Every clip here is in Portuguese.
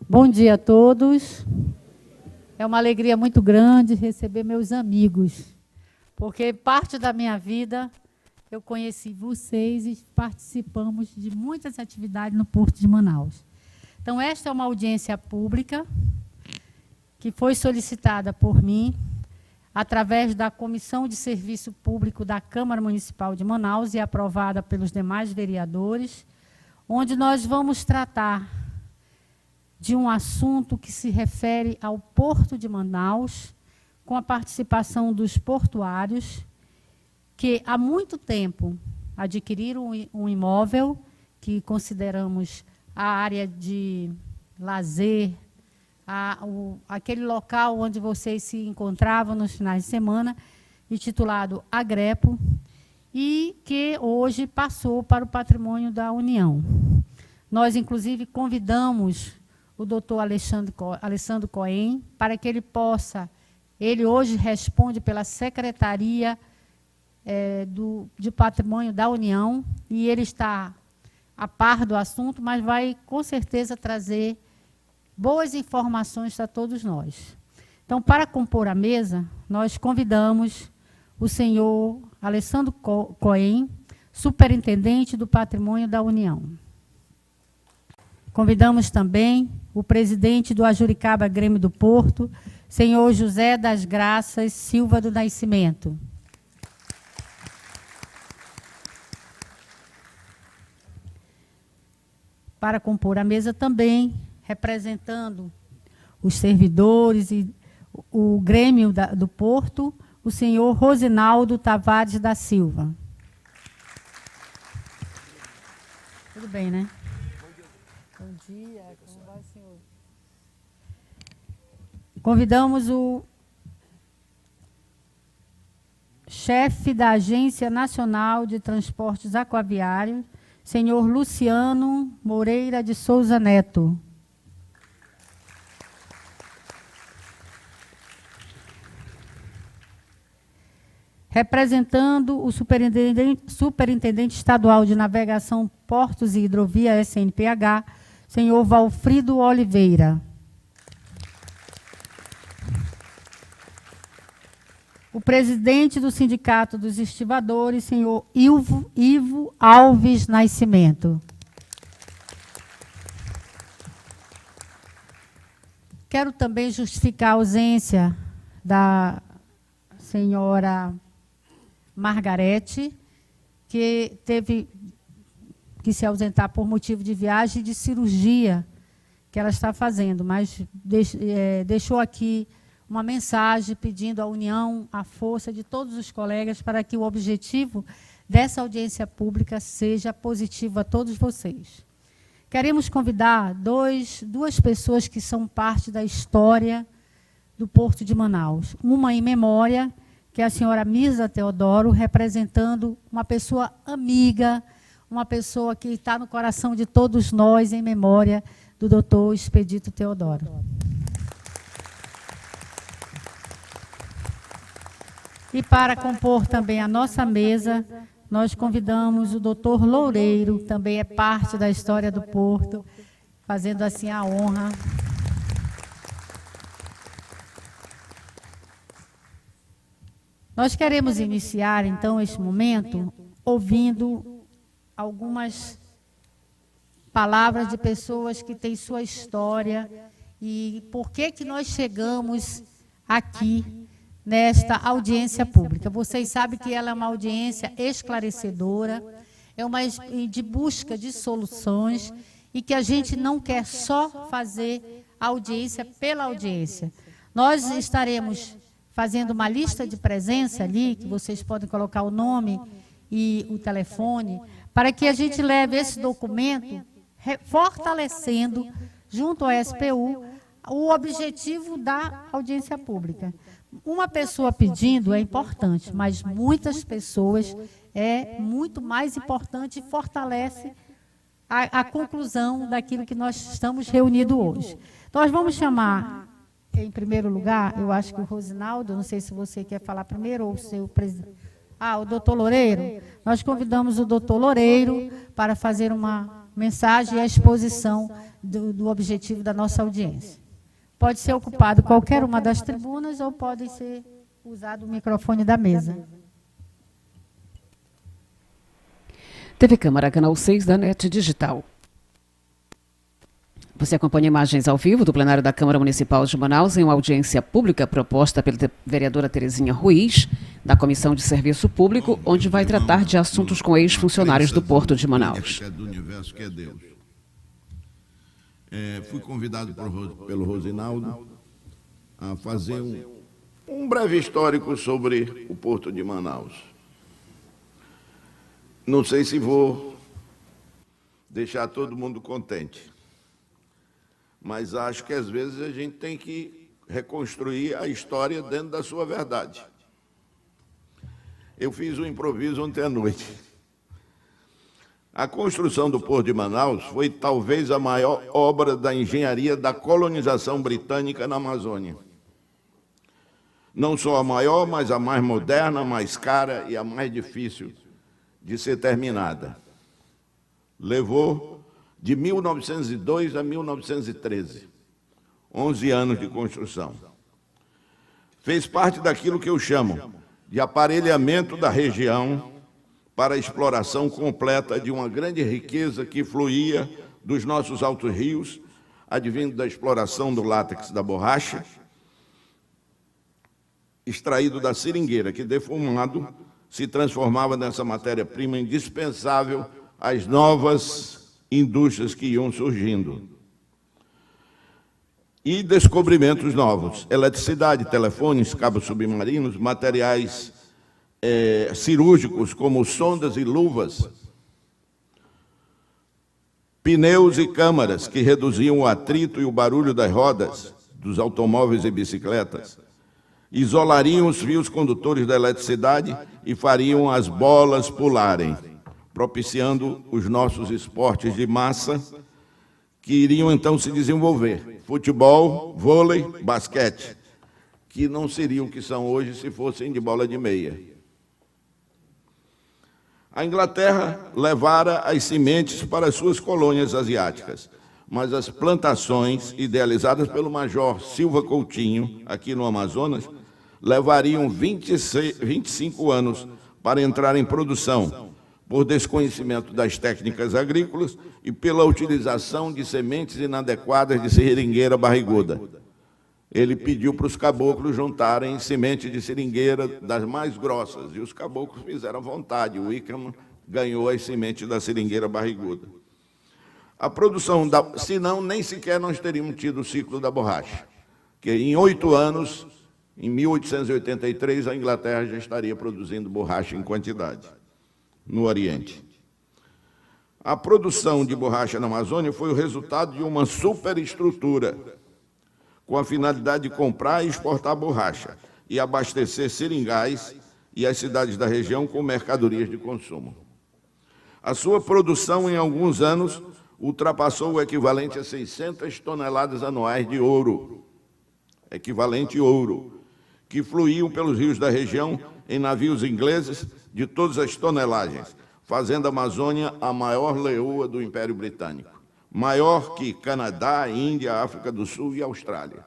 Bom dia a todos. É uma alegria muito grande receber meus amigos, porque parte da minha vida eu conheci vocês e participamos de muitas atividades no Porto de Manaus. Então, esta é uma audiência pública que foi solicitada por mim através da Comissão de Serviço Público da Câmara Municipal de Manaus e aprovada pelos demais vereadores, onde nós vamos tratar de um assunto que se refere ao Porto de Manaus, com a participação dos portuários, que há muito tempo adquiriram um imóvel que consideramos a área de lazer, aquele local onde vocês se encontravam nos finais de semana, intitulado Agrepo, e que hoje passou para o patrimônio da União. Nós, inclusive, convidamos o doutor Alessandro Cohen para que ele possa, ele hoje responde pela Secretaria de Patrimônio da União, e ele está a par do assunto, mas vai, com certeza, trazer boas informações a todos nós. Então, para compor a mesa, nós convidamos o senhor Alessandro Cohen, superintendente do Patrimônio da União. Convidamos também o presidente do Ajuricaba Grêmio do Porto, senhor José das Graças Silva do Nascimento. Para compor a mesa também, representando os servidores e o Grêmio do Porto, o senhor Rosinaldo Tavares da Silva. Tudo bem, né? Bom dia, como vai, senhor? Convidamos o chefe da Agência Nacional de Transportes Aquaviários, senhor Luciano Moreira de Souza Neto. Representando o superintendente estadual de Navegação, Portos e Hidrovia, SNPH, senhor Valfrido Oliveira. O presidente do Sindicato dos Estivadores, senhor Ivo Alves Nascimento. Quero também justificar a ausência da senhora Margarete, que teve que se ausentar por motivo de viagem e de cirurgia que ela está fazendo, mas deixou aqui uma mensagem pedindo à união, à força de todos os colegas para que o objetivo dessa audiência pública seja positivo a todos vocês. Queremos convidar duas pessoas que são parte da história do Porto de Manaus. Uma em memória, que é a senhora Misa Teodoro, representando uma pessoa amiga, uma pessoa que está no coração de todos nós, em memória do doutor Expedito Teodoro. E para compor também a nossa mesa, nós convidamos o doutor Loureiro, também é parte da história do Porto, fazendo assim a honra. Nós queremos iniciar, então, este momento, ouvindo algumas palavras de pessoas que têm sua história e por que nós chegamos aqui nesta audiência pública. Vocês sabem que ela é uma audiência esclarecedora, é uma de busca de soluções e que a gente não quer só fazer audiência pela audiência. Nós estaremos fazendo uma lista de presença ali, que vocês podem colocar o nome e o telefone, para que a gente leve esse documento fortalecendo, junto à SPU, o objetivo da audiência pública. Uma pessoa pedindo é importante, mas muitas pessoas é muito mais importante e fortalece a conclusão daquilo que nós estamos reunidos hoje. Nós vamos chamar, em primeiro lugar, eu acho que o Rosinaldo, não sei se você quer falar primeiro ou o seu presidente. O doutor Loureiro. Nós convidamos o doutor Loureiro para fazer uma mensagem e a exposição do objetivo da nossa audiência. Pode ser ocupado qualquer uma das tribunas ou pode ser usado o microfone da mesa. TV Câmara, canal 6 da NET Digital. Você acompanha imagens ao vivo do plenário da Câmara Municipal de Manaus em uma audiência pública proposta pela vereadora Terezinha Ruiz, da Comissão de Serviço Público, onde vai tratar de assuntos com ex-funcionários do Porto de Manaus. Do universo que é Deus. Fui convidado pelo Rosinaldo a fazer um breve histórico sobre o Porto de Manaus. Não sei se vou deixar todo mundo contente, mas acho que às vezes a gente tem que reconstruir a história dentro da sua verdade. Eu fiz um improviso ontem à noite. A construção do Porto de Manaus foi talvez a maior obra da engenharia da colonização britânica na Amazônia. Não só a maior, mas a mais moderna, a mais cara e a mais difícil de ser terminada. Levou de 1902 a 1913, 11 anos de construção. Fez parte daquilo que eu chamo de aparelhamento da região para a exploração completa de uma grande riqueza que fluía dos nossos altos rios, advindo da exploração do látex da borracha, extraído da seringueira, que defumado se transformava nessa matéria-prima indispensável às novas indústrias que iam surgindo. E descobrimentos novos, eletricidade, telefones, cabos submarinos, materiais cirúrgicos como sondas e luvas, pneus e câmaras que reduziam o atrito e o barulho das rodas dos automóveis e bicicletas, isolariam os fios condutores da eletricidade e fariam as bolas pularem, propiciando os nossos esportes de massa que iriam então se desenvolver. Futebol, vôlei, basquete, que não seriam o que são hoje se fossem de bola de meia. A Inglaterra levara as sementes para as suas colônias asiáticas, mas as plantações, idealizadas pelo Major Silva Coutinho, aqui no Amazonas, levariam 25 anos para entrar em produção, por desconhecimento das técnicas agrícolas e pela utilização de sementes inadequadas de seringueira barriguda. Ele pediu para os caboclos juntarem semente de seringueira das mais grossas, e os caboclos fizeram à vontade. O Wickham ganhou as sementes da seringueira barriguda. A produção, senão nem sequer nós teríamos tido o ciclo da borracha, que em 8 anos, em 1883, a Inglaterra já estaria produzindo borracha em quantidade no Oriente. A produção de borracha na Amazônia foi o resultado de uma superestrutura, com a finalidade de comprar e exportar borracha e abastecer seringais e as cidades da região com mercadorias de consumo. A sua produção, em alguns anos, ultrapassou o equivalente a 600 toneladas anuais de ouro, que fluíam pelos rios da região em navios ingleses de todas as tonelagens, fazendo a Amazônia a maior leoa do Império Britânico, maior que Canadá, Índia, África do Sul e Austrália.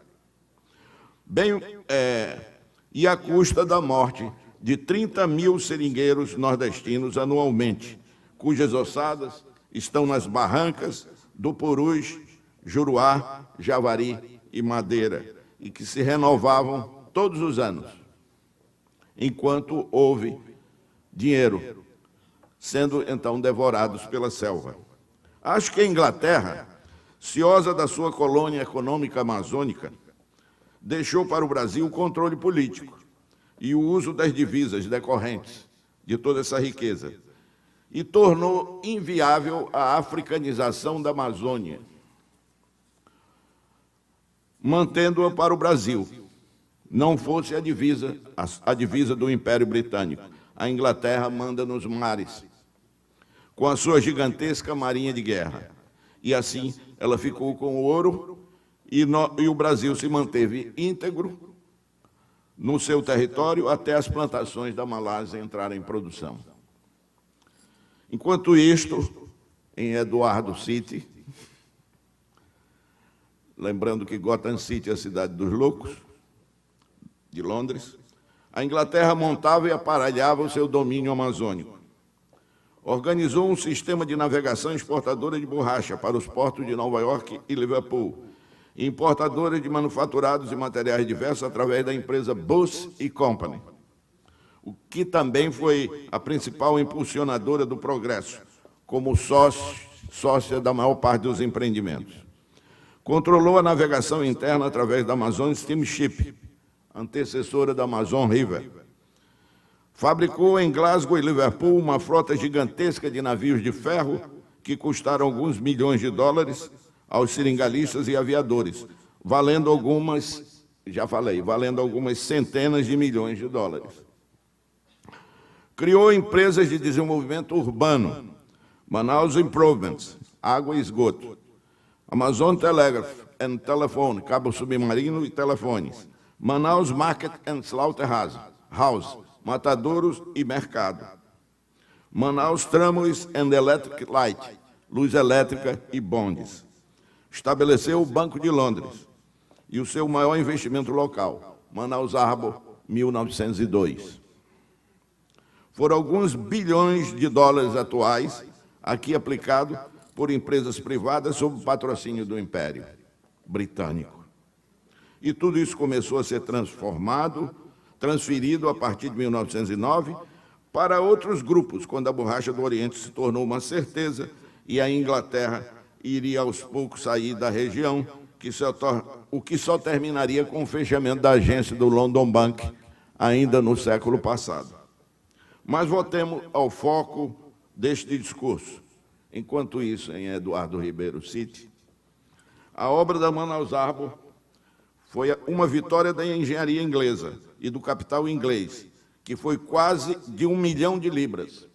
E à custa da morte de 30 mil seringueiros nordestinos anualmente, cujas ossadas estão nas barrancas do Purus, Juruá, Javari e Madeira, e que se renovavam todos os anos, enquanto houve dinheiro, sendo então devorados pela selva. Acho que a Inglaterra, ciosa da sua colônia econômica amazônica, deixou para o Brasil o controle político e o uso das divisas decorrentes de toda essa riqueza, e tornou inviável a africanização da Amazônia, mantendo-a para o Brasil, não fosse a divisa do Império Britânico. A Inglaterra manda nos mares, com a sua gigantesca marinha de guerra. E assim ela ficou com o ouro e o Brasil se manteve íntegro no seu território até as plantações da Malásia entrarem em produção. Enquanto isto, em Eduardo City, lembrando que Gotham City é a cidade dos loucos, de Londres, a Inglaterra montava e aparelhava o seu domínio amazônico. Organizou um sistema de navegação exportadora de borracha para os portos de Nova York e Liverpool, e importadora de manufaturados e materiais diversos através da empresa Bus Company, o que também foi a principal impulsionadora do progresso, como sócia da maior parte dos empreendimentos. Controlou a navegação interna através da Amazon Steamship, antecessora da Amazon River. Fabricou em Glasgow e Liverpool uma frota gigantesca de navios de ferro que custaram alguns milhões de dólares aos seringalistas e aviadores, valendo algumas centenas de milhões de dólares. Criou empresas de desenvolvimento urbano, Manaus Improvements, água e esgoto, Amazon Telegraph and Telephone, cabo submarino e telefones, Manaus Market and Slaughterhouse, matadouros e mercado, Manaus Tramways and Electric Light, luz elétrica e bondes. Estabeleceu o Banco de Londres e o seu maior investimento local, Manaus Harbor, 1902. Foram alguns bilhões de dólares atuais, aqui aplicado por empresas privadas sob o patrocínio do Império Britânico. E tudo isso começou a ser transferido a partir de 1909 para outros grupos, quando a borracha do Oriente se tornou uma certeza e a Inglaterra iria aos poucos sair da região, o que só terminaria com o fechamento da agência do London Bank, ainda no século passado. Mas voltemos ao foco deste discurso. Enquanto isso, em Eduardo Ribeiro City, a obra da Manaus Harbor foi uma vitória da engenharia inglesa e do capital inglês, que foi quase de 1 milhão de libras,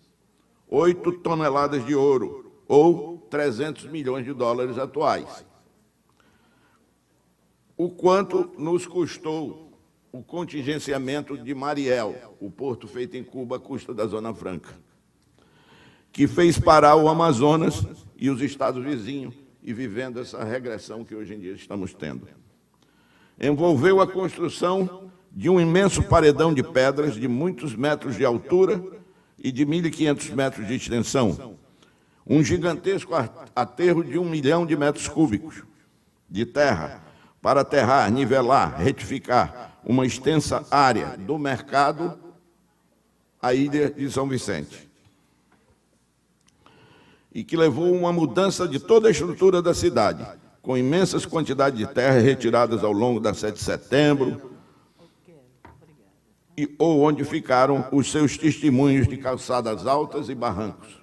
8 toneladas de ouro, ou 300 milhões de dólares atuais. O quanto nos custou o contingenciamento de Mariel, o porto feito em Cuba à custa da Zona Franca, que fez parar o Amazonas e os estados vizinhos, e vivendo essa regressão que hoje em dia estamos tendo. Envolveu a construção de um imenso paredão de pedras de muitos metros de altura e de 1.500 metros de extensão, um gigantesco aterro de 1 milhão de metros cúbicos de terra para aterrar, nivelar, retificar uma extensa área do mercado à ilha de São Vicente, e que levou a uma mudança de toda a estrutura da cidade, com imensas quantidades de terra retiradas ao longo da 7 de setembro, ou onde ficaram os seus testemunhos de calçadas altas e barrancos.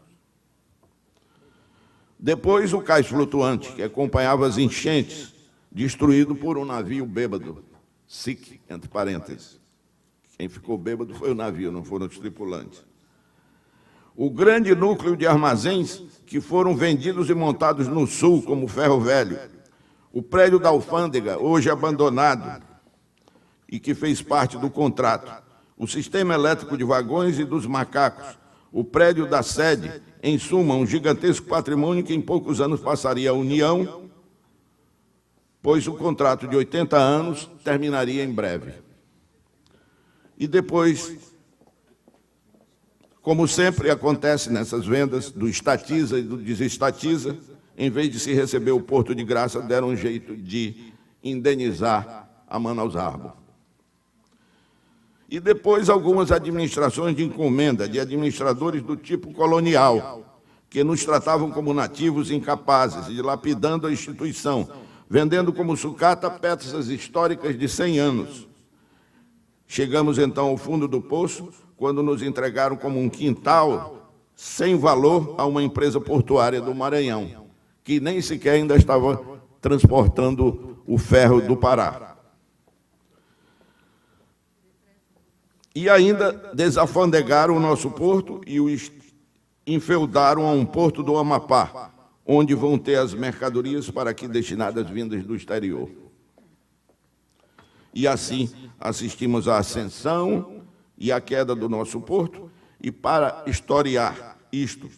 Depois, o cais flutuante, que acompanhava as enchentes, destruído por um navio bêbado, sick, entre parênteses. Quem ficou bêbado foi o navio, não foram os tripulantes. O grande núcleo de armazéns que foram vendidos e montados no sul, como Ferro Velho, o prédio da alfândega, hoje abandonado, e que fez parte do contrato, o sistema elétrico de vagões e dos macacos, o prédio da sede, em suma, um gigantesco patrimônio que em poucos anos passaria à União, pois o contrato de 80 anos terminaria em breve. E depois, como sempre acontece nessas vendas, do estatiza e do desestatiza, em vez de se receber o porto de graça, deram um jeito de indenizar a Manaus Harbor. E depois algumas administrações de encomenda, de administradores do tipo colonial, que nos tratavam como nativos incapazes, dilapidando a instituição, vendendo como sucata peças históricas de 100 anos. Chegamos então ao fundo do poço, quando nos entregaram como um quintal sem valor a uma empresa portuária do Maranhão, que nem sequer ainda estava transportando o ferro do Pará. E ainda desafandegaram o nosso porto e o enfeudaram a um porto do Amapá, onde vão ter as mercadorias para aqui destinadas vindas do exterior. E assim assistimos à ascensão e à queda do nosso porto, e para historiar isto,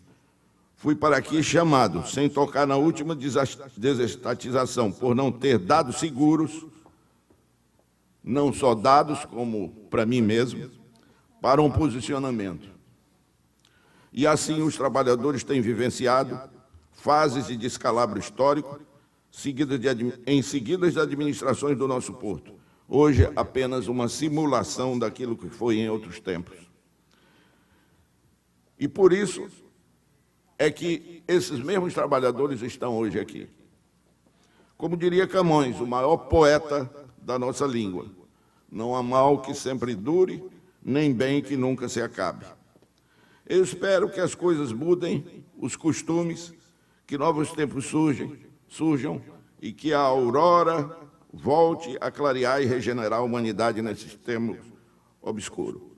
Fui para aqui chamado, sem tocar na última desestatização, por não ter dados seguros, não só dados, como para mim mesmo, para um posicionamento. E assim os trabalhadores têm vivenciado fases de descalabro histórico, em seguidas de administrações do nosso porto. Hoje, apenas uma simulação daquilo que foi em outros tempos. E por isso é que esses mesmos trabalhadores estão hoje aqui. Como diria Camões, o maior poeta da nossa língua, não há mal que sempre dure, nem bem que nunca se acabe. Eu espero que as coisas mudem, os costumes, que novos tempos surjam e que a aurora volte a clarear e regenerar a humanidade nesse tempo obscuro.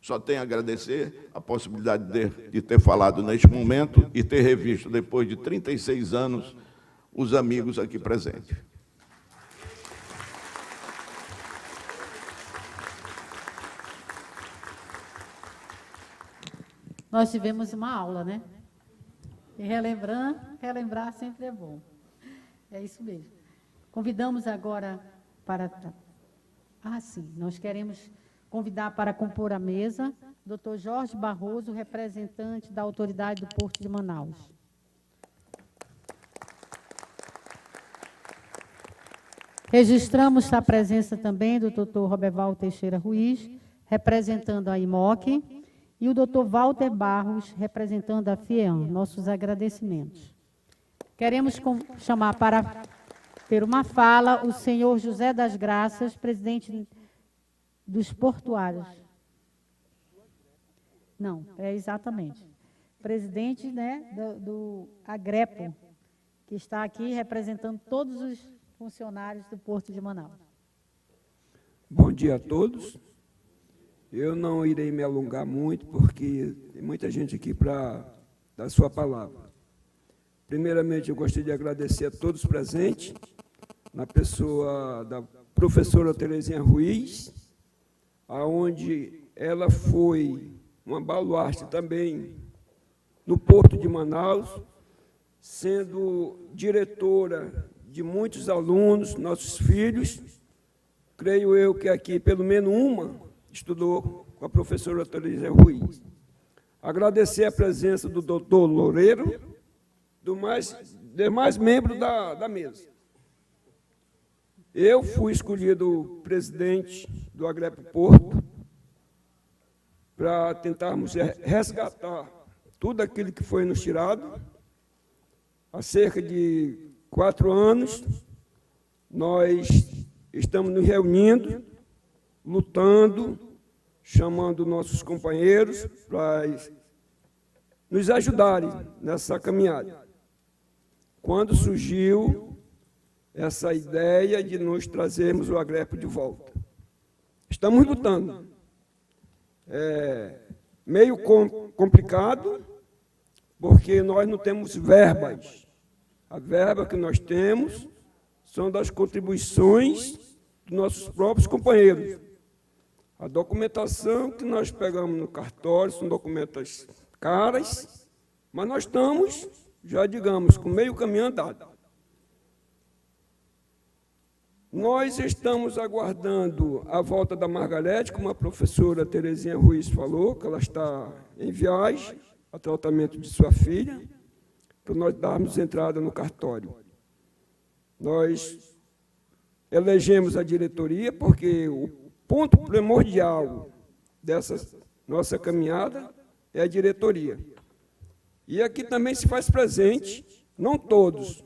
Só tenho a agradecer a possibilidade de ter falado neste momento e ter revisto, depois de 36 anos, os amigos aqui presentes. Nós tivemos uma aula, né? E relembrar sempre é bom. É isso mesmo. Convidamos agora para... sim, nós queremos convidar para compor a mesa Dr. Jorge Barroso, representante da Autoridade do Porto de Manaus. Registramos a presença também do Dr. Roberval Teixeira Ruiz, representando a IMOC, e o Dr. Walter Barros, representando a FIEAM. Nossos agradecimentos. Queremos chamar para ter uma fala o senhor José das Graças, presidente dos portuários. Não, é exatamente. Presidente, né, do Agrepo, que está aqui representando todos os funcionários do Porto de Manaus. Bom dia a todos. Eu não irei me alongar muito, porque tem muita gente aqui para dar sua palavra. Primeiramente, eu gostaria de agradecer a todos presentes, na pessoa da professora Terezinha Ruiz, aonde ela foi uma baluarte também no Porto de Manaus, sendo diretora de muitos alunos, nossos filhos. Creio eu que aqui, pelo menos uma, estudou com a professora Terezinha Ruiz. Agradecer a presença do doutor Loureiro, demais membros da mesa. Eu fui escolhido presidente do Agrepo Porto para tentarmos resgatar tudo aquilo que foi nos tirado. Há cerca de 4 anos, nós estamos nos reunindo, lutando, chamando nossos companheiros para nos ajudarem nessa caminhada. Quando surgiu essa ideia de nos trazermos o Agrepo de volta. Estamos lutando. É meio complicado, porque nós não temos verbas. A verba que nós temos são das contribuições dos nossos próprios companheiros. A documentação que nós pegamos no cartório são documentos caras, mas nós estamos, já digamos, com meio caminho andado. Nós estamos aguardando a volta da Margarete, como a professora Terezinha Ruiz falou, que ela está em viagem, a tratamento de sua filha, para nós darmos entrada no cartório. Nós elegemos a diretoria, porque o ponto primordial dessa nossa caminhada é a diretoria. E aqui também se faz presente, não todos,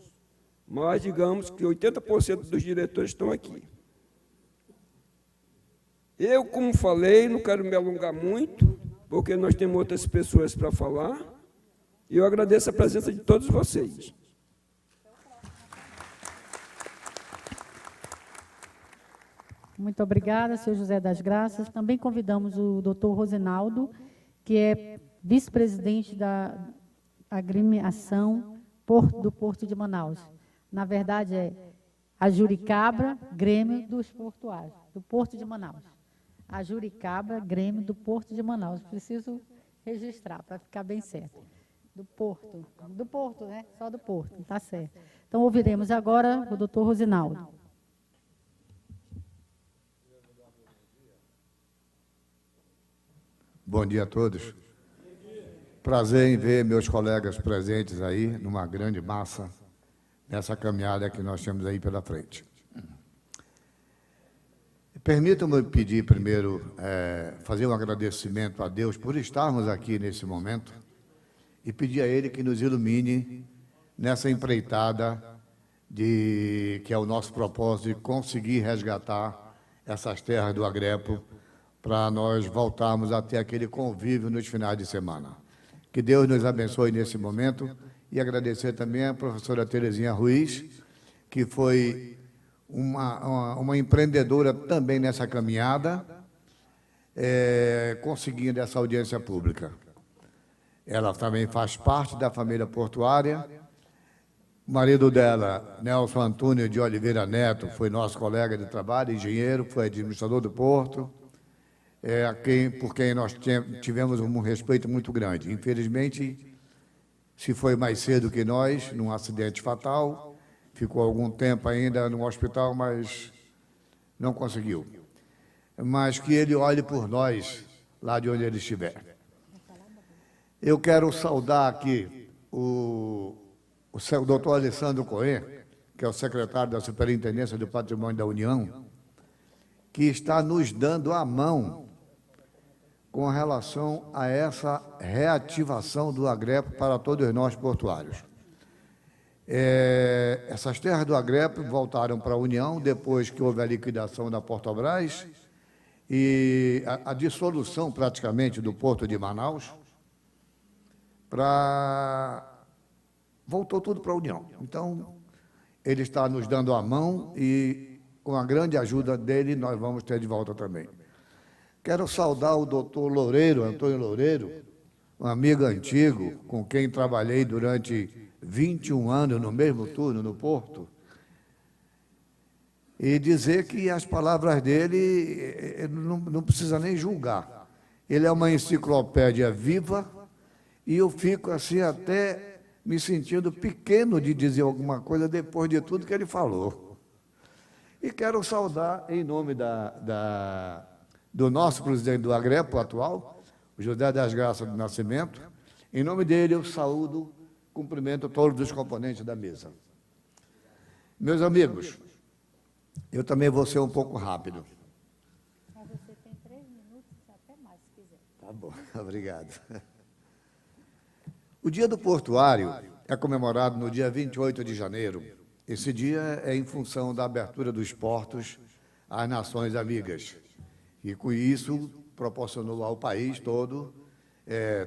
mas digamos que 80% dos diretores estão aqui. Eu, como falei, não quero me alongar muito, porque nós temos outras pessoas para falar, e eu agradeço a presença de todos vocês. Muito obrigada, senhor José das Graças. Também convidamos o doutor Rosinaldo, que é vice-presidente da agremiação do Porto de Manaus. Na verdade, é a Juricabra, Grêmio dos Portuários, do Porto de Manaus. A Juricabra, Grêmio do Porto de Manaus. Preciso registrar, para ficar bem certo. Do Porto. Do Porto, né? Só do Porto, tá certo. Então, ouviremos agora o doutor Rosinaldo. Bom dia a todos. Prazer em ver meus colegas presentes aí, numa grande massa, nessa caminhada que nós temos aí pela frente. Permitam-me pedir primeiro, fazer um agradecimento a Deus por estarmos aqui nesse momento e pedir a Ele que nos ilumine nessa empreitada que é o nosso propósito de conseguir resgatar essas terras do Agrepo para nós voltarmos a ter aquele convívio nos finais de semana. Que Deus nos abençoe nesse momento e agradecer também à professora Terezinha Ruiz, que foi uma empreendedora também nessa caminhada, conseguindo essa audiência pública. Ela também faz parte da família portuária. O marido dela, Nelson Antônio de Oliveira Neto, foi nosso colega de trabalho, engenheiro, foi administrador do porto, por quem nós tivemos um respeito muito grande. Infelizmente, se foi mais cedo que nós, num acidente fatal, ficou algum tempo ainda no hospital, mas não conseguiu. Mas que ele olhe por nós, lá de onde ele estiver. Eu quero saudar aqui o doutor Alessandro Cohen, que é o secretário da Superintendência do Patrimônio da União, que está nos dando a mão com relação a essa reativação do Agrepo para todos nós portuários. Essas terras do Agrepo voltaram para a União depois que houve a liquidação da Portobras e a dissolução, praticamente, do Porto de Manaus, voltou tudo para a União. Então, ele está nos dando a mão e, com a grande ajuda dele, nós vamos ter de volta também. Quero saudar o doutor Loureiro, Antônio Loureiro, um amigo antigo, com quem trabalhei durante 21 anos no mesmo turno no Porto, e dizer que as palavras dele não precisa nem julgar. Ele é uma enciclopédia viva e eu fico assim até me sentindo pequeno de dizer alguma coisa depois de tudo que ele falou. E quero saudar, em nome do nosso presidente do Agrepo atual, o José das Graças do Nascimento, em nome dele eu saúdo, cumprimento todos os componentes da mesa. Meus amigos, eu também vou ser um pouco rápido. Mas você tem 3 minutos, até mais, se quiser. Tá bom, obrigado. O Dia do Portuário é comemorado no dia 28 de janeiro. Esse dia é em função da abertura dos portos às nações amigas. E, com isso, proporcionou ao país todo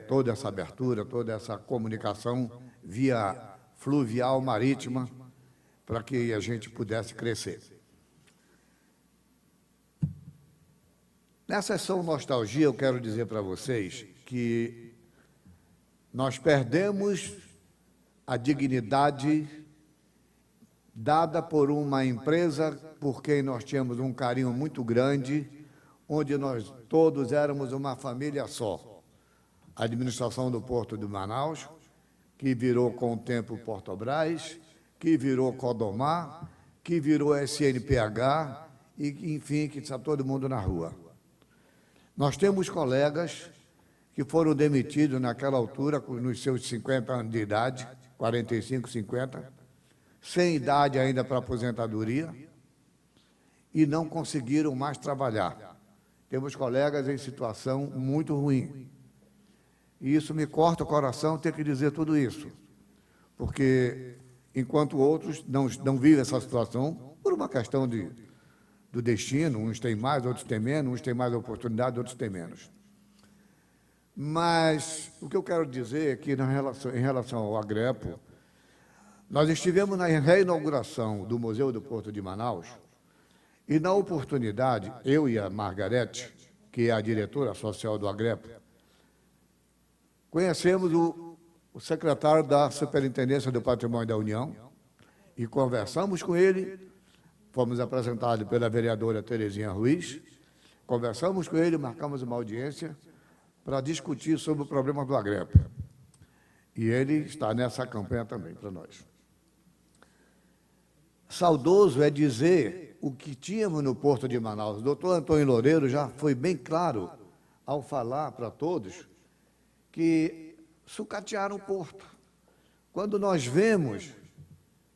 toda essa abertura, toda essa comunicação via fluvial marítima, para que a gente pudesse crescer. Nessa sessão Nostalgia, eu quero dizer para vocês que nós perdemos a dignidade dada por uma empresa por quem nós tínhamos um carinho muito grande, onde nós todos éramos uma família só. A administração do Porto de Manaus, que virou com o tempo Portobras, que virou Codomar, que virou SNPH e, enfim, que está todo mundo na rua. Nós temos colegas que foram demitidos naquela altura, nos seus 50 anos de idade, 45, 50, sem idade ainda para aposentadoria, e não conseguiram mais trabalhar. Temos colegas em situação muito ruim. E isso me corta o coração ter que dizer tudo isso, porque enquanto outros não vivem essa situação, por uma questão do destino, uns têm mais, outros têm menos, uns têm mais oportunidade, outros têm menos. Mas o que eu quero dizer é que, em relação ao Agrepo, nós estivemos na reinauguração do Museu do Porto de Manaus, e na oportunidade, eu e a Margarete, que é a diretora social do Agrepo, conhecemos o secretário da Superintendência do Patrimônio da União e conversamos com ele, fomos apresentados pela vereadora Terezinha Ruiz, conversamos com ele, marcamos uma audiência para discutir sobre o problema do Agrepo. E ele está nessa campanha também para nós. Saudoso é dizer o que tínhamos no Porto de Manaus. O doutor Antônio Loureiro já foi bem claro ao falar para todos que sucatearam o porto. Quando nós vemos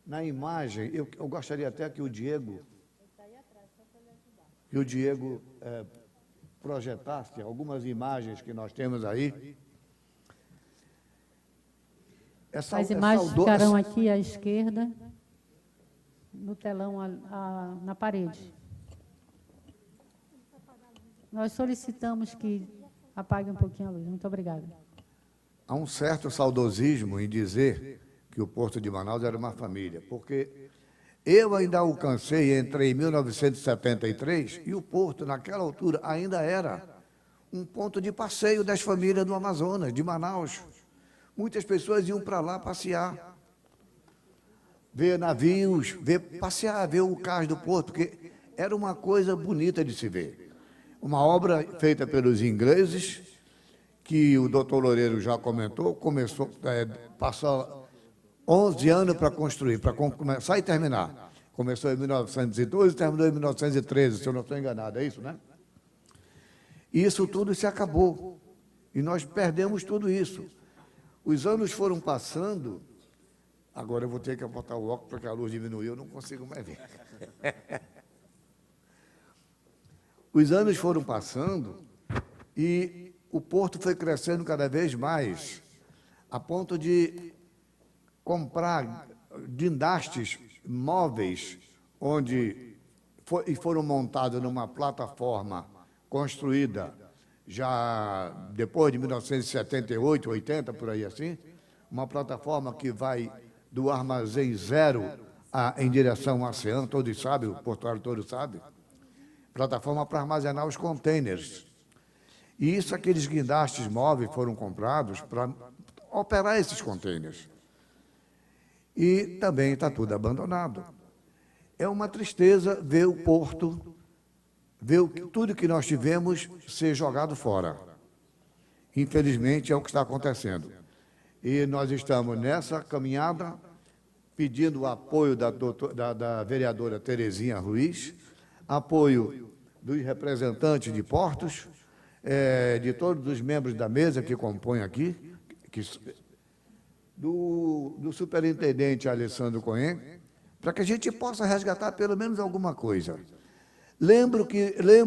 na imagem, eu gostaria até que o Diego projetasse algumas imagens que nós temos aí. As imagens ficarão aqui à esquerda, no telão na parede. Nós solicitamos que apague um pouquinho a luz. Muito obrigada. Há um certo saudosismo em dizer que o Porto de Manaus era uma família, porque eu ainda alcancei, entrei em 1973, e o Porto, naquela altura, ainda era um ponto de passeio das famílias do Amazonas, de Manaus. Muitas pessoas iam para lá passear, ver navios, passear, ver o cais do Porto, porque era uma coisa bonita de se ver. Uma obra feita pelos ingleses, que o doutor Loureiro já comentou, passou 11 anos para construir, para começar e terminar. Começou em 1912 e terminou em 1913, se eu não estou enganado, é isso, né? E isso tudo se acabou, e nós perdemos tudo isso. Os anos foram passando, agora eu vou ter que apontar o óculos porque a luz diminuiu, eu não consigo mais ver. Os anos foram passando e o Porto foi crescendo cada vez mais, a ponto de comprar guindastes móveis, onde foram montados numa plataforma construída já depois de 1978, 80, por aí assim, uma plataforma que vai do Armazém Zero em direção ao oceano, todos sabem, o portuário todo sabe, plataforma para armazenar os contêineres. E isso, aqueles guindastes móveis foram comprados para operar esses contêineres. E também está tudo abandonado. É uma tristeza ver o porto, ver tudo que nós tivemos ser jogado fora. Infelizmente, é o que está acontecendo. E nós estamos nessa caminhada, pedindo o apoio da vereadora Terezinha Ruiz, apoio dos representantes de portos, de todos os membros da mesa que compõem aqui, do superintendente Alessandro Cohen, para que a gente possa resgatar pelo menos alguma coisa. Lembro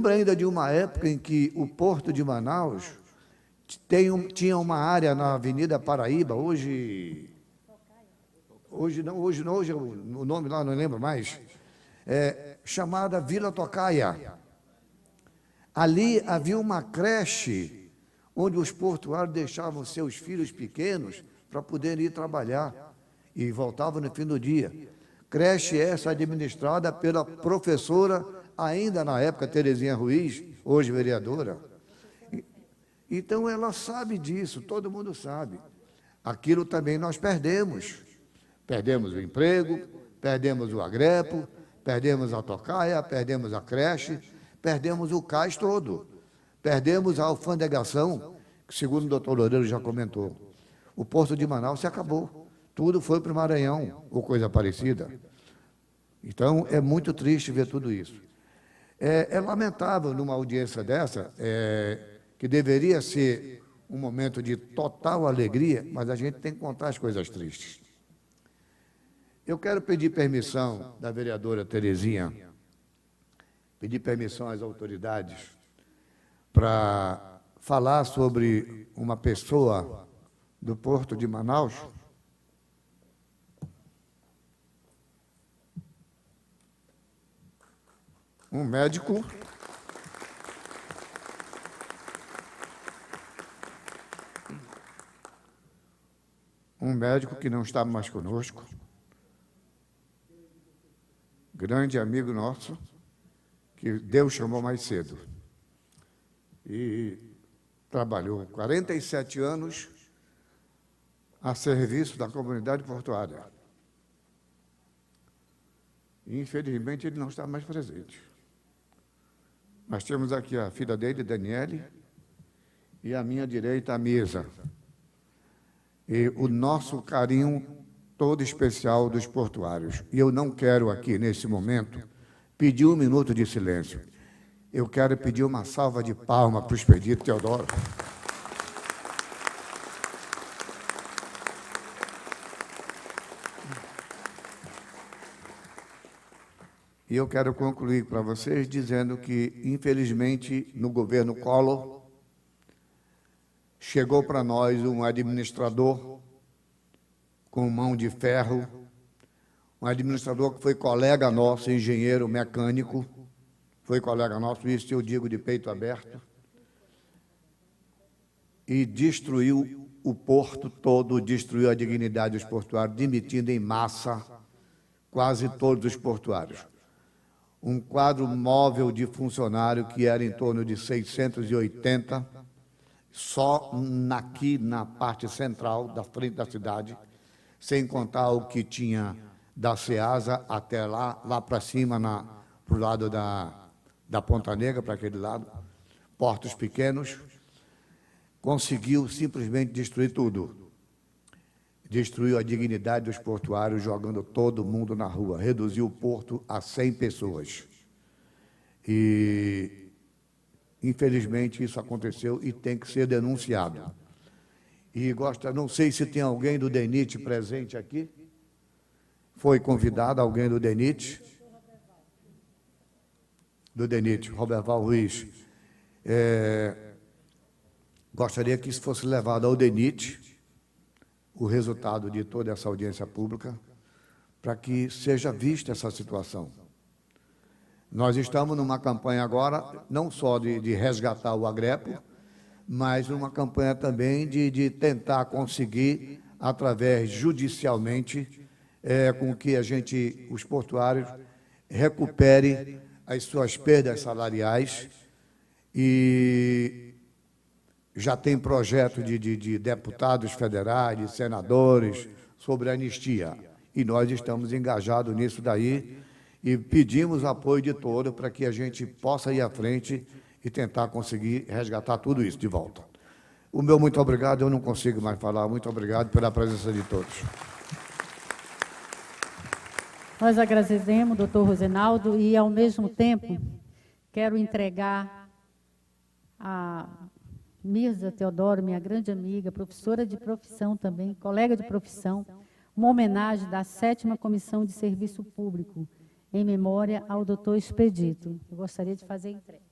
ainda de uma época em que o Porto de Manaus tinha uma área na Avenida Paraíba, hoje o nome lá não lembro mais, chamada Vila Tocaia. Ali havia uma creche onde os portuários deixavam seus filhos pequenos para poderem ir trabalhar e voltavam no fim do dia. Creche essa administrada pela professora, ainda na época, Terezinha Ruiz, hoje vereadora. Então, ela sabe disso, todo mundo sabe. Aquilo também nós perdemos. Perdemos o emprego, perdemos o agrepo, perdemos a tocaia, perdemos a creche, perdemos o cais todo. Perdemos a alfandegação, que segundo o doutor Loureiro já comentou. O Porto de Manaus se acabou. Tudo foi para o Maranhão, ou coisa parecida. Então, é muito triste ver tudo isso. É lamentável, numa audiência dessa, que deveria ser um momento de total alegria, mas a gente tem que contar as coisas tristes. Eu quero pedir permissão da vereadora Terezinha, pedir permissão às autoridades para falar sobre uma pessoa do Porto de Manaus. Um médico que não está mais conosco, grande amigo nosso, que Deus chamou mais cedo. E trabalhou 47 anos a serviço da comunidade portuária. E, infelizmente, ele não está mais presente. Nós temos aqui a filha dele, Daniele, e à minha direita, a mesa. e o nosso carinho todo especial dos portuários. E eu não quero aqui, nesse momento, pedir 1 minuto de silêncio. Eu quero pedir uma salva de palmas para o Expedito Teodoro. E eu quero concluir para vocês dizendo que, infelizmente, no governo Collor, chegou para nós um administrador com mão de ferro, um administrador que foi colega nosso, engenheiro mecânico, foi colega nosso, isso eu digo de peito aberto, e destruiu o porto todo, destruiu a dignidade dos portuários, demitindo em massa quase todos os portuários. Um quadro móvel de funcionário que era em torno de 680, só aqui na parte central, da frente da cidade, sem contar o que tinha da Ceasa até lá para cima, para o lado da Ponta Negra, para aquele lado, portos pequenos, conseguiu simplesmente destruir tudo. Destruiu a dignidade dos portuários, jogando todo mundo na rua, reduziu o porto a 100 pessoas. E, infelizmente, isso aconteceu e tem que ser denunciado. E não sei se tem alguém do DENIT presente aqui. Foi convidado alguém do DENIT? Do DENIT, Roberval Ruiz. Gostaria que isso fosse levado ao DENIT, o resultado de toda essa audiência pública, para que seja vista essa situação. Nós estamos numa campanha agora, não só de resgatar o Agrepo, mas numa campanha também de tentar conseguir, através judicialmente, com que os portuários recuperem as suas perdas salariais, e já tem projeto de deputados federais, de senadores, sobre anistia. E nós estamos engajados nisso daí e pedimos apoio de todos para que a gente possa ir à frente e tentar conseguir resgatar tudo isso de volta. O meu muito obrigado, eu não consigo mais falar. Muito obrigado pela presença de todos. Nós agradecemos, doutor Rosenaldo, e, ao mesmo tempo, quero entregar a Mirza Teodoro, minha grande amiga, professora de profissão também, colega de profissão, uma homenagem da 7ª Comissão de Serviço Público, em memória ao doutor Expedito. Eu gostaria de fazer a entrega.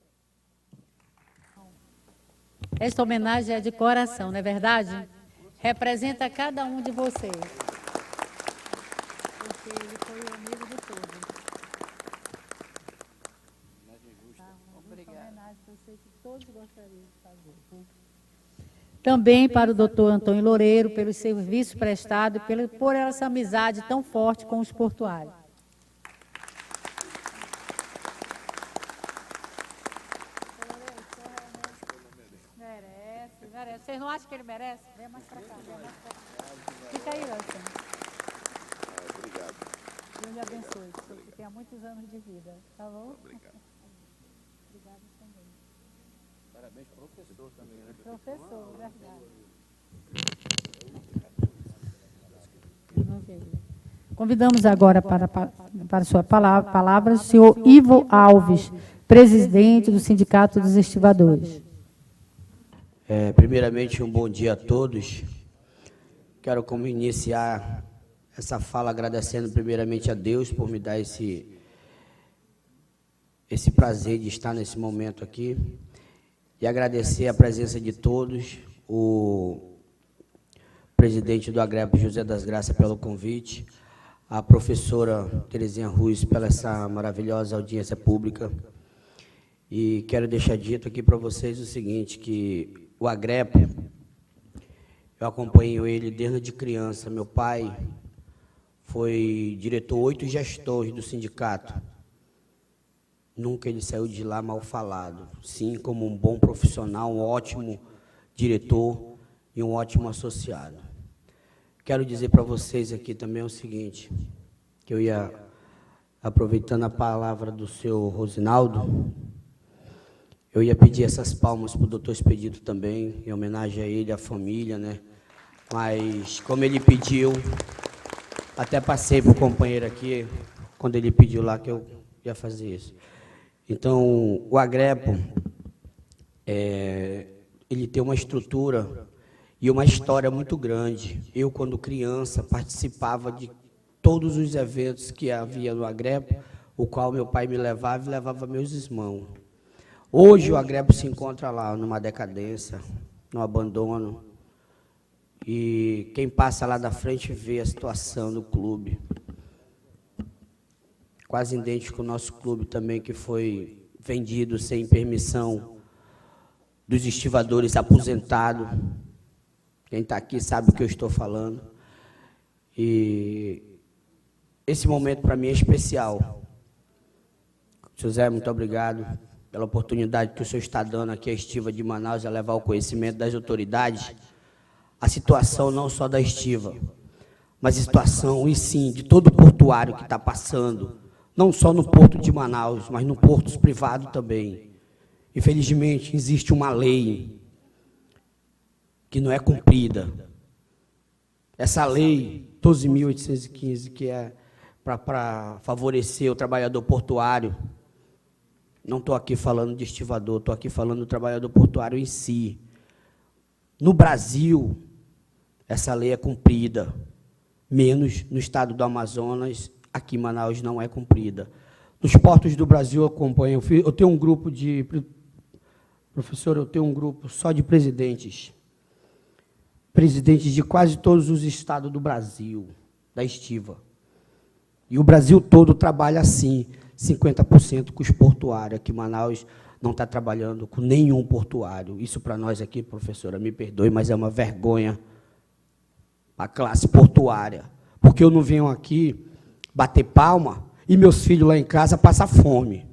Esta homenagem é de coração, não é verdade? Representa cada um de vocês. Porque ele foi o amigo de todos. Obrigada. Homenagem que eu sei que todos gostariam de fazer. Também para o doutor Antônio Loureiro, pelo serviço prestado e por essa amizade tão forte com os portuários. Merece. Vocês não acham que ele merece? Vem mais para cá. Fica aí, Wilson. Obrigado. Deus lhe abençoe, que tenha muitos anos de vida. Tá bom? Obrigado. Obrigado também. Parabéns, professor também, né? Professor, verdade. Convidamos agora para sua palavra o senhor Ivo Alves, presidente do Sindicato dos Estivadores. Primeiramente, um bom dia a todos. Quero iniciar essa fala agradecendo primeiramente a Deus por me dar esse prazer de estar nesse momento aqui e agradecer a presença de todos, o presidente do Agrepo, José das Graças, pelo convite, a professora Terezinha Ruiz, pela essa maravilhosa audiência pública. E quero deixar dito aqui para vocês o seguinte, que o Agrepo, eu acompanho ele desde criança. Meu pai foi diretor 8 gestores do sindicato. Nunca ele saiu de lá mal falado. Sim, como um bom profissional, um ótimo diretor e um ótimo associado. Quero dizer para vocês aqui também o seguinte, que eu ia, aproveitando a palavra do senhor Rosinaldo, eu ia pedir essas palmas para o doutor Expedito também, em homenagem a ele, à família, né? mas como ele pediu, até passei para o companheiro aqui, quando ele pediu lá que eu ia fazer isso. Então, o Agrepo, ele tem uma estrutura e uma história muito grande. Eu, quando criança, participava de todos os eventos que havia no Agrepo, o qual meu pai me levava e levava meus irmãos. Hoje, o Agrepo se encontra lá, numa decadência, no abandono. E quem passa lá da frente vê a situação do clube. Quase idêntico ao nosso clube também, que foi vendido sem permissão dos estivadores aposentados. Quem está aqui sabe o que eu estou falando. E esse momento, para mim, é especial. José, muito obrigado pela oportunidade que o senhor está dando aqui à Estiva de Manaus, a levar o conhecimento das autoridades a situação não só da Estiva, mas a situação, e sim, de todo o portuário que está passando, não só no porto de Manaus, mas no portos privados também. Infelizmente, existe uma lei que não é cumprida. Essa lei 12.815, que é para favorecer o trabalhador portuário, não estou aqui falando de estivador, estou aqui falando do trabalhador portuário em si. No Brasil, essa lei é cumprida, menos no estado do Amazonas, aqui em Manaus não é cumprida. Nos portos do Brasil eu acompanho, eu tenho um grupo de... Professor, eu tenho um grupo só de presidentes de quase todos os estados do Brasil, da Estiva. E o Brasil todo trabalha assim, 50% com os portuários. Aqui em Manaus não está trabalhando com nenhum portuário. Isso para nós aqui, professora, me perdoe, mas é uma vergonha a classe portuária. Porque eu não venho aqui bater palma e meus filhos lá em casa passam fome.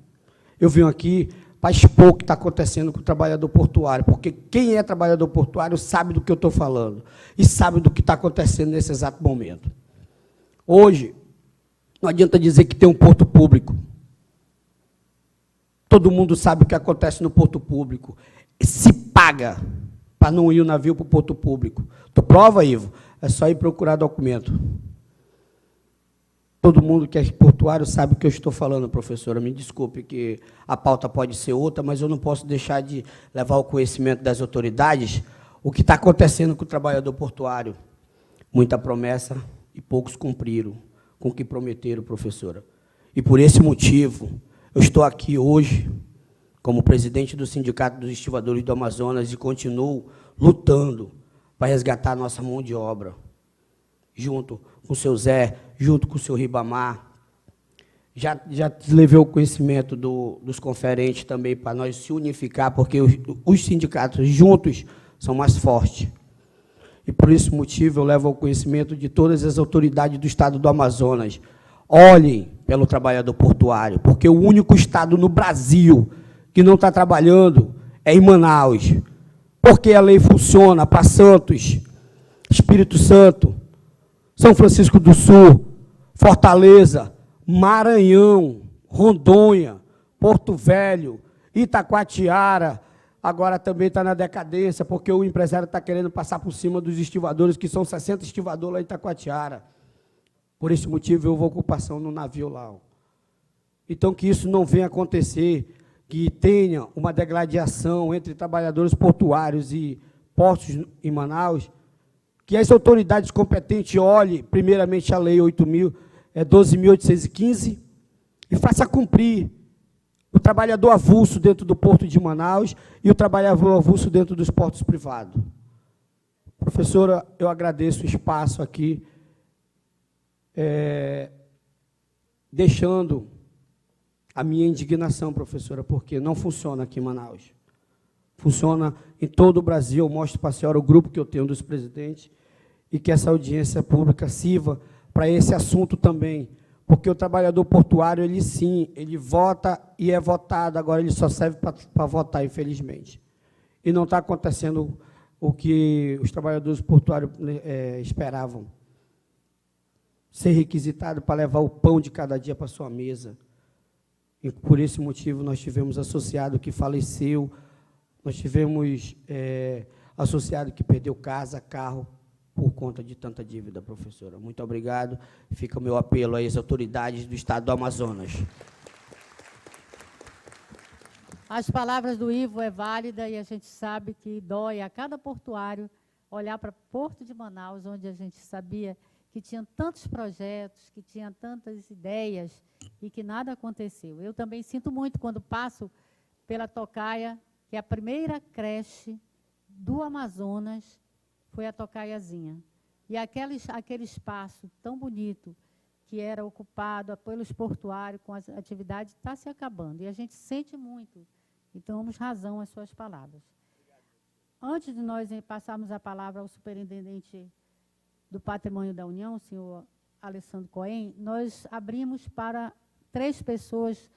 Eu venho aqui para expor o que está acontecendo com o trabalhador portuário, porque quem é trabalhador portuário sabe do que eu estou falando e sabe do que está acontecendo nesse exato momento. Hoje, não adianta dizer que tem um porto público. Todo mundo sabe o que acontece no porto público. Se paga para não ir o navio para o porto público. Tu prova, Ivo? É só ir procurar documento. Todo mundo que é portuário sabe o que eu estou falando, professora. Me desculpe que a pauta pode ser outra, mas eu não posso deixar de levar ao conhecimento das autoridades o que está acontecendo com o trabalhador portuário. Muita promessa e poucos cumpriram com o que prometeram, professora. E, por esse motivo, eu estou aqui hoje como presidente do Sindicato dos Estivadores do Amazonas e continuo lutando para resgatar a nossa mão de obra, junto com o seu Zé, junto com o seu Ribamar. Já levei o conhecimento dos conferentes também para nós se unificar, porque os sindicatos juntos são mais fortes. E, por esse motivo, eu levo ao conhecimento de todas as autoridades do Estado do Amazonas. Olhem pelo trabalhador portuário, porque o único estado no Brasil que não está trabalhando é em Manaus. Porque a lei funciona para Santos, Espírito Santo, São Francisco do Sul, Fortaleza, Maranhão, Rondônia, Porto Velho, Itacoatiara. Agora também está na decadência, porque o empresário está querendo passar por cima dos estivadores, que são 60 estivadores lá em Itacoatiara. Por esse motivo, houve ocupação no navio lá. Então, que isso não venha acontecer, que tenha uma degladiação entre trabalhadores portuários e portos em Manaus, que as autoridades competentes olhem, primeiramente, a Lei 12.815 e faça cumprir o trabalhador avulso dentro do porto de Manaus e o trabalhador avulso dentro dos portos privados. Professora, eu agradeço o espaço aqui, deixando a minha indignação, professora, porque não funciona aqui em Manaus. Funciona em todo o Brasil. Eu mostro para a senhora o grupo que eu tenho dos presidentes e que essa audiência pública sirva para esse assunto também, porque o trabalhador portuário, ele sim, ele vota e é votado, agora ele só serve para votar, infelizmente. E não está acontecendo o que os trabalhadores portuários esperavam. Ser requisitado para levar o pão de cada dia para a sua mesa. E por esse motivo nós tivemos associado que faleceu, nós tivemos associado que perdeu casa, carro, por conta de tanta dívida, professora. Muito obrigado. Fica o meu apelo às autoridades do Estado do Amazonas. As palavras do Ivo é válida e a gente sabe que dói a cada portuário olhar para Porto de Manaus, onde a gente sabia que tinha tantos projetos, que tinha tantas ideias e que nada aconteceu. Eu também sinto muito quando passo pela Tocaia, que a primeira creche do Amazonas foi a Tocaiazinha. E aquele espaço tão bonito que era ocupado pelos portuários com as atividades está se acabando. E a gente sente muito. E damos razão às suas palavras. Antes de nós passarmos a palavra ao superintendente do Patrimônio da União, o senhor Alessandro Cohen, nós abrimos para 3 pessoas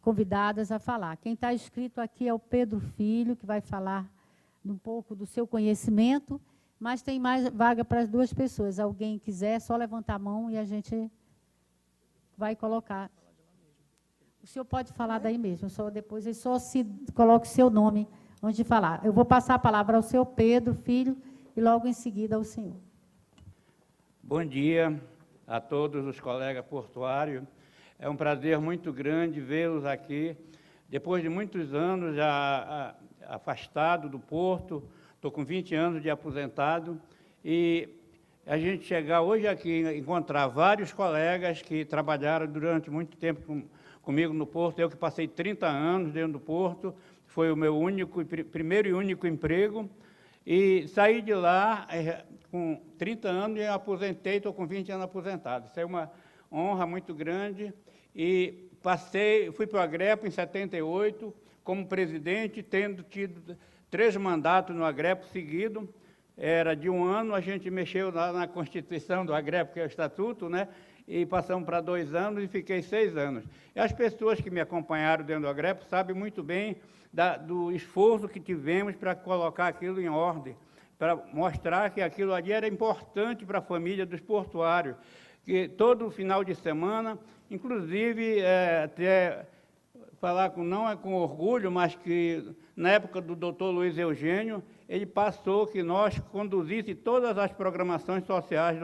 convidadas a falar. Quem está inscrito aqui é o Pedro Filho, que vai falar um pouco do seu conhecimento, mas tem mais vaga para as 2 pessoas. Alguém quiser, é só levantar a mão e a gente vai colocar. O senhor pode falar daí mesmo, só depois ele só se coloque o seu nome antes de falar. Eu vou passar a palavra ao seu Pedro Filho e logo em seguida ao senhor. Bom dia a todos os colegas portuários. É um prazer muito grande vê-los aqui. Depois de muitos anos já afastado do Porto, estou com 20 anos de aposentado, e a gente chegar hoje aqui, encontrar vários colegas que trabalharam durante muito tempo comigo no Porto, eu que passei 30 anos dentro do Porto, foi o meu primeiro e único emprego, e saí de lá com 30 anos e aposentei, estou com 20 anos aposentado. Isso é uma honra muito grande, e fui para o Agrepo em 78, como presidente, tendo tido 3 mandatos no Agrepo seguido. Era de 1 ano, a gente mexeu lá na Constituição do Agrepo, que é o Estatuto, né? E passamos para 2 anos e fiquei 6 anos. E as pessoas que me acompanharam dentro do Agrepo sabem muito bem do esforço que tivemos para colocar aquilo em ordem, para mostrar que aquilo ali era importante para a família dos portuários, que todo final de semana, inclusive, até falar não é com orgulho, mas que na época do doutor Luiz Eugênio, ele passou que nós conduzisse todas as programações sociais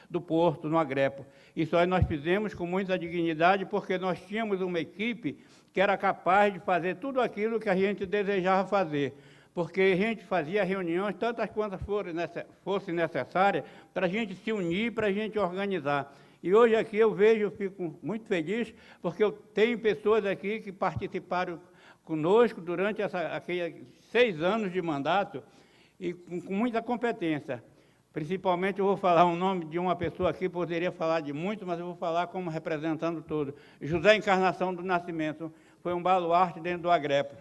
do Porto, no Agrepo. Isso aí nós fizemos com muita dignidade, porque nós tínhamos uma equipe que era capaz de fazer tudo aquilo que a gente desejava fazer, porque a gente fazia reuniões, tantas quantas fossem necessárias, para a gente se unir, para a gente organizar. E hoje aqui eu fico muito feliz, porque eu tenho pessoas aqui que participaram conosco durante aqueles 6 anos de mandato, e com muita competência. Principalmente, eu vou falar o nome de uma pessoa aqui, poderia falar de muito, mas eu vou falar como representando todo. José Encarnação do Nascimento, foi um baluarte dentro do Agrepo.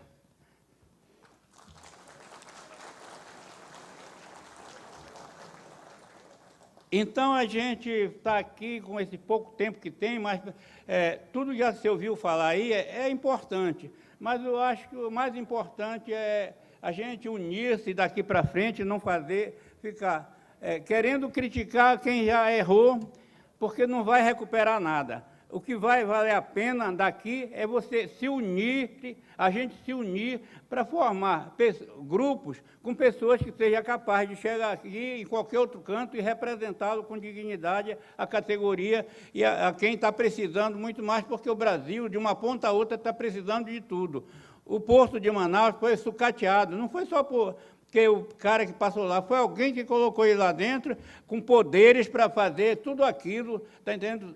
Então, a gente está aqui com esse pouco tempo que tem, mas tudo que já se ouviu falar aí é importante. Mas eu acho que o mais importante é a gente unir-se daqui para frente, não ficar querendo criticar quem já errou, porque não vai recuperar nada. O que vai valer a pena daqui é você se unir, a gente se unir para formar grupos com pessoas que sejam capazes de chegar aqui em qualquer outro canto e representá-lo com dignidade, a categoria e a quem está precisando muito mais, porque o Brasil, de uma ponta a outra, está precisando de tudo. O Porto de Manaus foi sucateado, não foi só porque o cara que passou lá, foi alguém que colocou ele lá dentro com poderes para fazer tudo aquilo, está entendendo?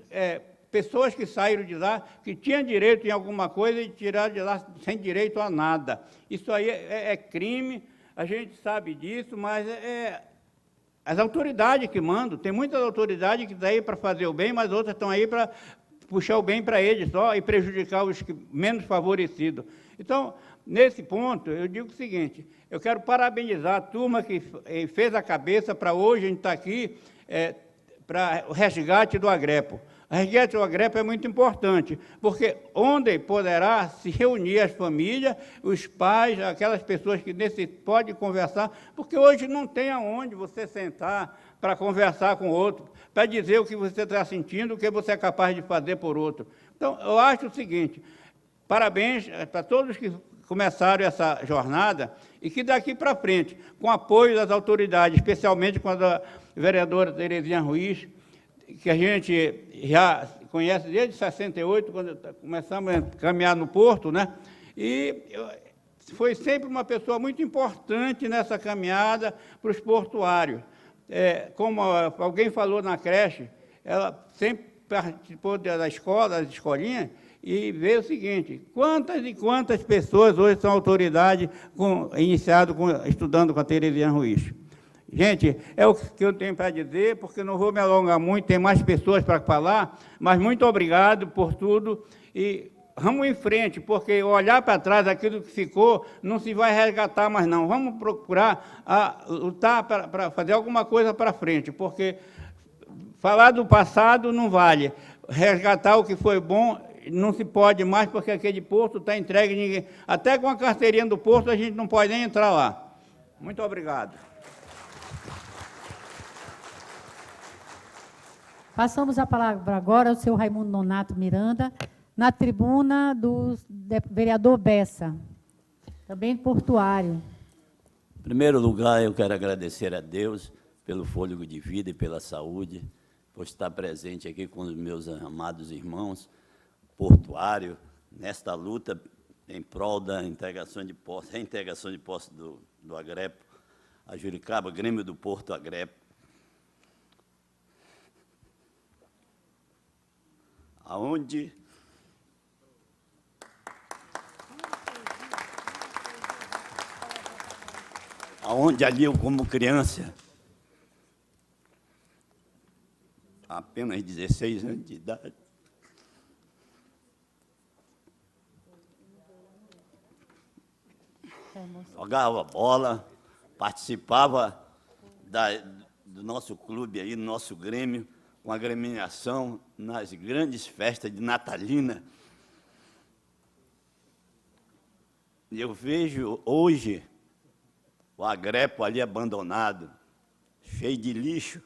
Pessoas que saíram de lá, que tinham direito em alguma coisa e tiraram de lá sem direito a nada. Isso aí é crime, a gente sabe disso, mas as autoridades que mandam, tem muitas autoridades que estão aí para fazer o bem, mas outras estão aí para puxar o bem para eles só e prejudicar os menos favorecidos. Então, nesse ponto, eu digo o seguinte, eu quero parabenizar a turma que fez a cabeça para hoje a gente estar aqui para o resgate do Agrepo. O resgate do Agrepo é muito importante, porque onde poderá se reunir as famílias, os pais, aquelas pessoas que podem conversar, porque hoje não tem aonde você sentar para conversar com o outro, para dizer o que você está sentindo, o que você é capaz de fazer por outro. Então, eu acho o seguinte, parabéns para todos que começaram essa jornada e que daqui para frente, com apoio das autoridades, especialmente quando vereadora Terezinha Ruiz, que a gente já conhece desde 68, quando começamos a caminhar no Porto, né? E foi sempre uma pessoa muito importante nessa caminhada para os portuários. Como alguém falou na creche, ela sempre participou da escola, das escolinhas, e vê o seguinte: quantas e quantas pessoas hoje são autoridade estudando com a Terezinha Ruiz. Gente, é o que eu tenho para dizer, porque não vou me alongar muito, tem mais pessoas para falar, mas muito obrigado por tudo e vamos em frente, porque olhar para trás, aquilo que ficou, não se vai resgatar mais não. Vamos procurar lutar para fazer alguma coisa para frente, porque falar do passado não vale. Resgatar o que foi bom não se pode mais, porque aquele porto está entregue, ninguém, até com a carteirinha do porto a gente não pode nem entrar lá. Muito obrigado. Passamos a palavra agora ao senhor Raimundo Nonato Miranda, na tribuna do vereador Bessa, também portuário. Em primeiro lugar, eu quero agradecer a Deus pelo fôlego de vida e pela saúde, por estar presente aqui com os meus amados irmãos portuários, nesta luta em prol da reintegração de posse do Agrepo, a Juricaba, Grêmio do Porto Agrepo, aonde ali eu, como criança, apenas 16 anos de idade, jogava bola, participava do nosso clube aí, do nosso Grêmio, com agremiação nas grandes festas de natalina. E eu vejo hoje o Agrepo ali abandonado, cheio de lixo.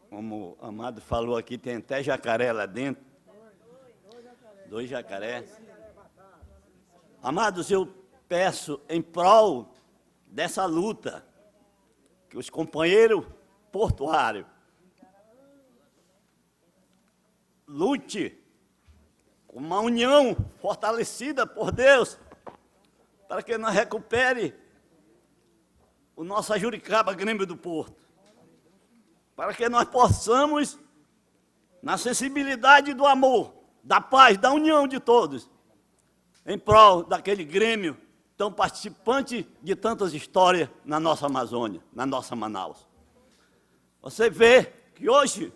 Como o Amado falou aqui, tem até jacaré lá dentro. 2 jacarés. Amados, eu peço em prol dessa luta, que os companheiros portuários lute com uma união fortalecida por Deus, para que nós recupere o nosso Juricaba Grêmio do Porto, para que nós possamos, na sensibilidade do amor, da paz, da união de todos, em prol daquele Grêmio tão participante de tantas histórias na nossa Amazônia, na nossa Manaus. Você vê que hoje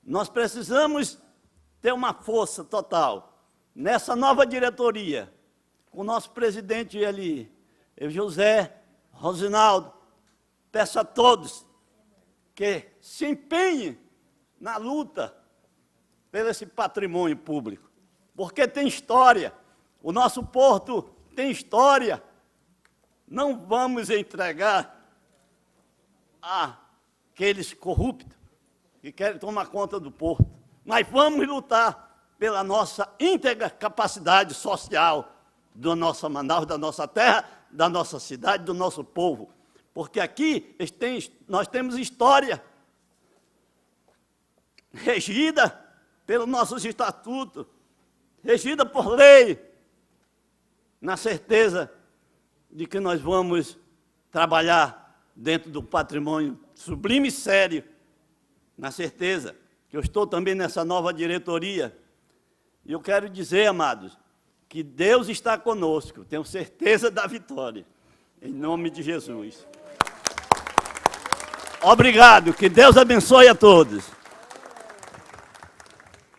nós precisamos ter uma força total nessa nova diretoria, com o nosso presidente ali, José Rosinaldo. Peço a todos que se empenhem na luta pelo esse patrimônio público, porque tem história, o nosso porto tem história. Não vamos entregar àqueles corruptos que querem tomar conta do porto, mas vamos lutar pela nossa íntegra capacidade social da nossa Manaus, da nossa terra, da nossa cidade, do nosso povo, porque aqui nós temos história regida pelos nossos estatutos, regida por lei, na certeza de que nós vamos trabalhar dentro do patrimônio sublime e sério, na certeza que eu estou também nessa nova diretoria. E eu quero dizer, amados, que Deus está conosco, tenho certeza da vitória, em nome de Jesus. Obrigado, que Deus abençoe a todos.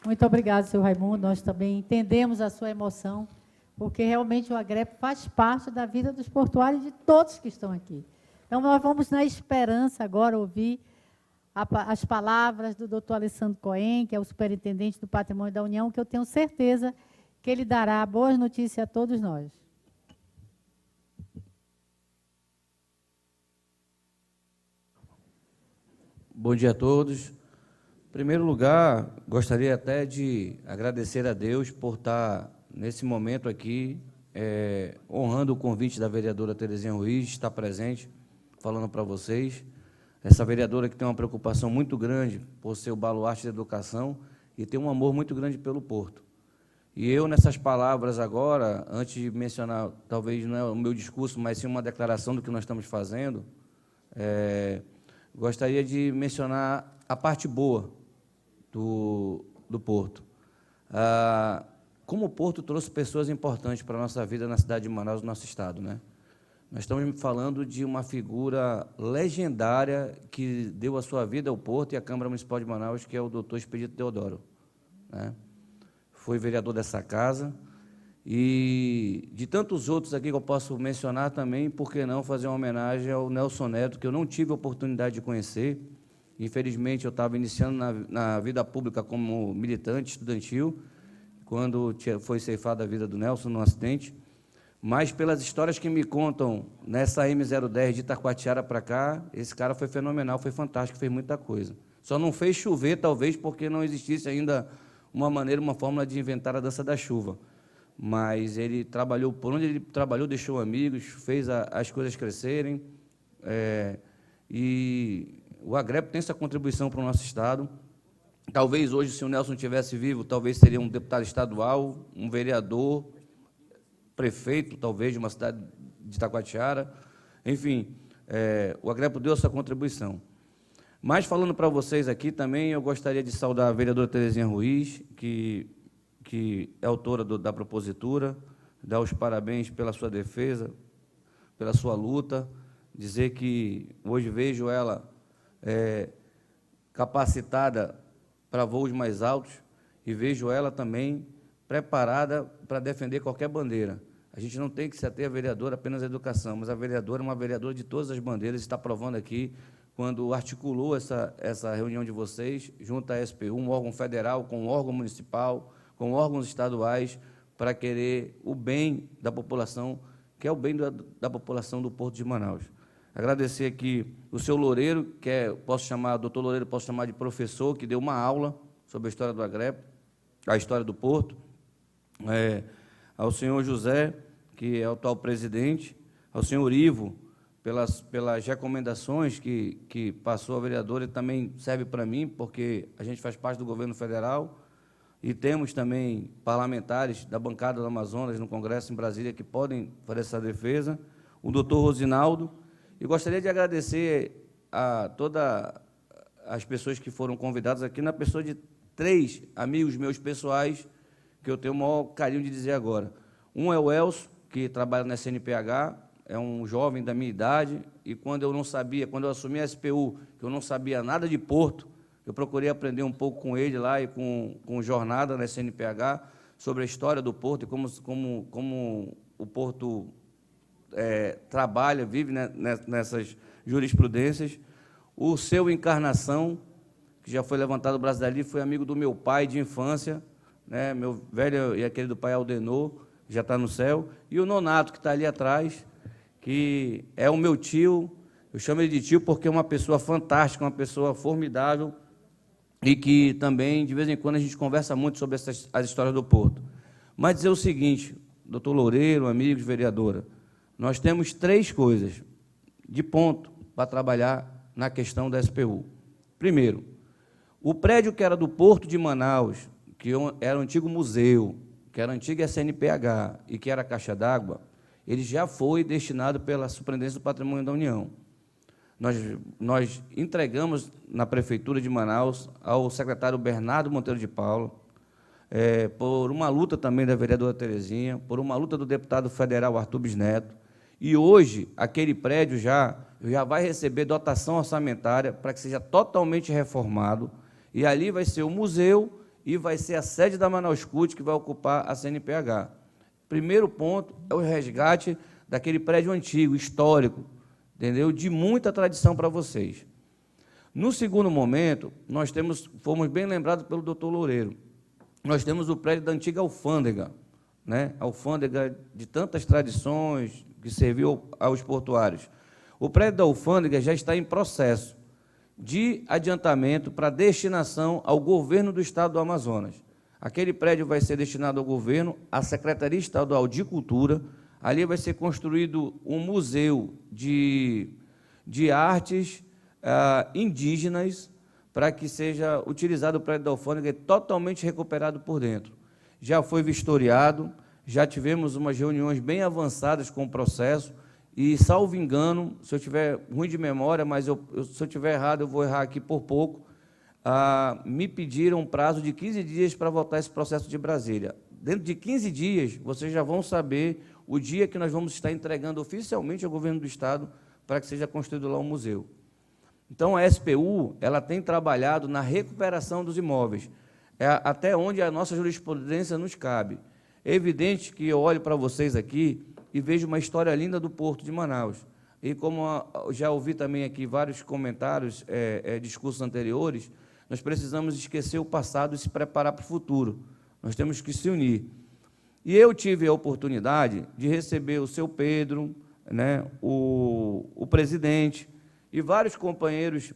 Muito obrigado, senhor Raimundo, nós também entendemos a sua emoção, porque realmente o Agrepo faz parte da vida dos portuários, de todos que estão aqui. Então, nós vamos, na esperança, agora ouvir as palavras do doutor Alessandro Cohen, que é o superintendente do Patrimônio da União, que eu tenho certeza que ele dará boas notícias a todos nós. Bom dia a todos. Em primeiro lugar, gostaria até de agradecer a Deus por estar nesse momento aqui, honrando o convite da vereadora Terezinha Ruiz, estar presente, falando para vocês. Essa vereadora que tem uma preocupação muito grande por ser o baluarte da educação e tem um amor muito grande pelo Porto. E eu, nessas palavras agora, antes de mencionar, talvez não é o meu discurso, mas sim uma declaração do que nós estamos fazendo, gostaria de mencionar a parte boa do Porto. Como o Porto trouxe pessoas importantes para a nossa vida na cidade de Manaus, no nosso estado, né? Nós estamos falando de uma figura legendária que deu a sua vida ao Porto e à Câmara Municipal de Manaus, que é o doutor Expedito Deodoro, né? Foi vereador dessa casa, e de tantos outros aqui que eu posso mencionar também, por que não fazer uma homenagem ao Nelson Neto, que eu não tive a oportunidade de conhecer. Infelizmente, eu estava iniciando na vida pública como militante estudantil, quando foi ceifada a vida do Nelson num acidente, mas pelas histórias que me contam nessa M010 de Itacoatiara para cá, esse cara foi fenomenal, foi fantástico, fez muita coisa. Só não fez chover, talvez, porque não existisse ainda uma maneira, uma fórmula de inventar a dança da chuva. Mas ele trabalhou, por onde ele trabalhou, deixou amigos, fez as coisas crescerem, e o Agrep tem essa contribuição para o nosso estado. Talvez hoje, se o Nelson estivesse vivo, talvez seria um deputado estadual, um vereador, prefeito, talvez, de uma cidade de Itacoatiara. Enfim, o Agrep deu essa contribuição. Mas, falando para vocês aqui também, eu gostaria de saudar a vereadora Terezinha Ruiz, que é autora da propositura, dar os parabéns pela sua defesa, pela sua luta, dizer que hoje vejo ela capacitada para voos mais altos e vejo ela também preparada para defender qualquer bandeira. A gente não tem que se ater a vereadora apenas à educação, mas a vereadora é uma vereadora de todas as bandeiras, está provando aqui, quando articulou essa reunião de vocês, junto à SPU, um órgão federal, com um órgão municipal, com órgãos estaduais, para querer o bem da população, que é o bem da população do Porto de Manaus. Agradecer aqui o seu Loureiro, doutor Loureiro, posso chamar de professor, que deu uma aula sobre a história do Agrep, a história do Porto, ao senhor José, que é o atual presidente, ao senhor Ivo, pelas recomendações que passou a vereadora, e também serve para mim, porque a gente faz parte do governo federal, e temos também parlamentares da bancada do Amazonas no Congresso em Brasília que podem fazer essa defesa, o doutor Rosinaldo, e gostaria de agradecer a todas as pessoas que foram convidadas aqui, na pessoa de 3 amigos meus pessoais, que eu tenho o maior carinho de dizer agora. Um é o Elcio, que trabalha na SNPH, é um jovem da minha idade, e quando eu assumi a SPU, que eu não sabia nada de Porto, eu procurei aprender um pouco com ele lá e com Jornada na SNPH sobre a história do Porto e como o Porto trabalha, vive, né, nessas jurisprudências. O seu Encarnação, que já foi levantado o braço dali, foi amigo do meu pai de infância, né, meu velho e querido pai Aldenor, já está no céu, e o Nonato, que está ali atrás, que é o meu tio. Eu chamo ele de tio porque é uma pessoa fantástica, uma pessoa formidável, e que também, de vez em quando, a gente conversa muito sobre as histórias do Porto. Mas dizer o seguinte, doutor Loureiro, amigos, vereadora, nós temos 3 coisas de ponto para trabalhar na questão da SPU. Primeiro, o prédio que era do Porto de Manaus, que era o antigo museu, que era a antiga SNPH e que era a Caixa d'Água, ele já foi destinado pela Superintendência do Patrimônio da União. Nós entregamos na Prefeitura de Manaus ao secretário Bernardo Monteiro de Paula, por uma luta também da vereadora Terezinha, por uma luta do deputado federal Arthur Bisneto, e hoje aquele prédio já vai receber dotação orçamentária para que seja totalmente reformado, e ali vai ser o museu e vai ser a sede da Manaus CUT, que vai ocupar a CNPH. Primeiro ponto é o resgate daquele prédio antigo, histórico, entendeu? De muita tradição para vocês. No segundo momento, fomos bem lembrados pelo doutor Loureiro, nós temos o prédio da antiga alfândega, né? Alfândega de tantas tradições, que serviu aos portuários. O prédio da alfândega já está em processo de adiantamento para destinação ao governo do estado do Amazonas. Aquele prédio vai ser destinado ao governo, à Secretaria Estadual de Cultura. Ali vai ser construído um museu de artes indígenas, para que seja utilizado o prédio da alfândega totalmente recuperado por dentro. Já foi vistoriado, já tivemos umas reuniões bem avançadas com o processo, e, salvo engano, se eu tiver ruim de memória, mas se eu tiver errado, eu vou errar aqui por pouco, me pediram um prazo de 15 dias para votar esse processo de Brasília. Dentro de 15 dias, vocês já vão saber o dia que nós vamos estar entregando oficialmente ao governo do Estado para que seja construído lá um museu. Então, a SPU ela tem trabalhado na recuperação dos imóveis, até onde a nossa jurisprudência nos cabe. É evidente que eu olho para vocês aqui e vejo uma história linda do Porto de Manaus. E como já ouvi também aqui vários comentários, discursos anteriores, nós precisamos esquecer o passado e se preparar para o futuro. Nós temos que se unir. E eu tive a oportunidade de receber o seu Pedro, né, o presidente, e vários companheiros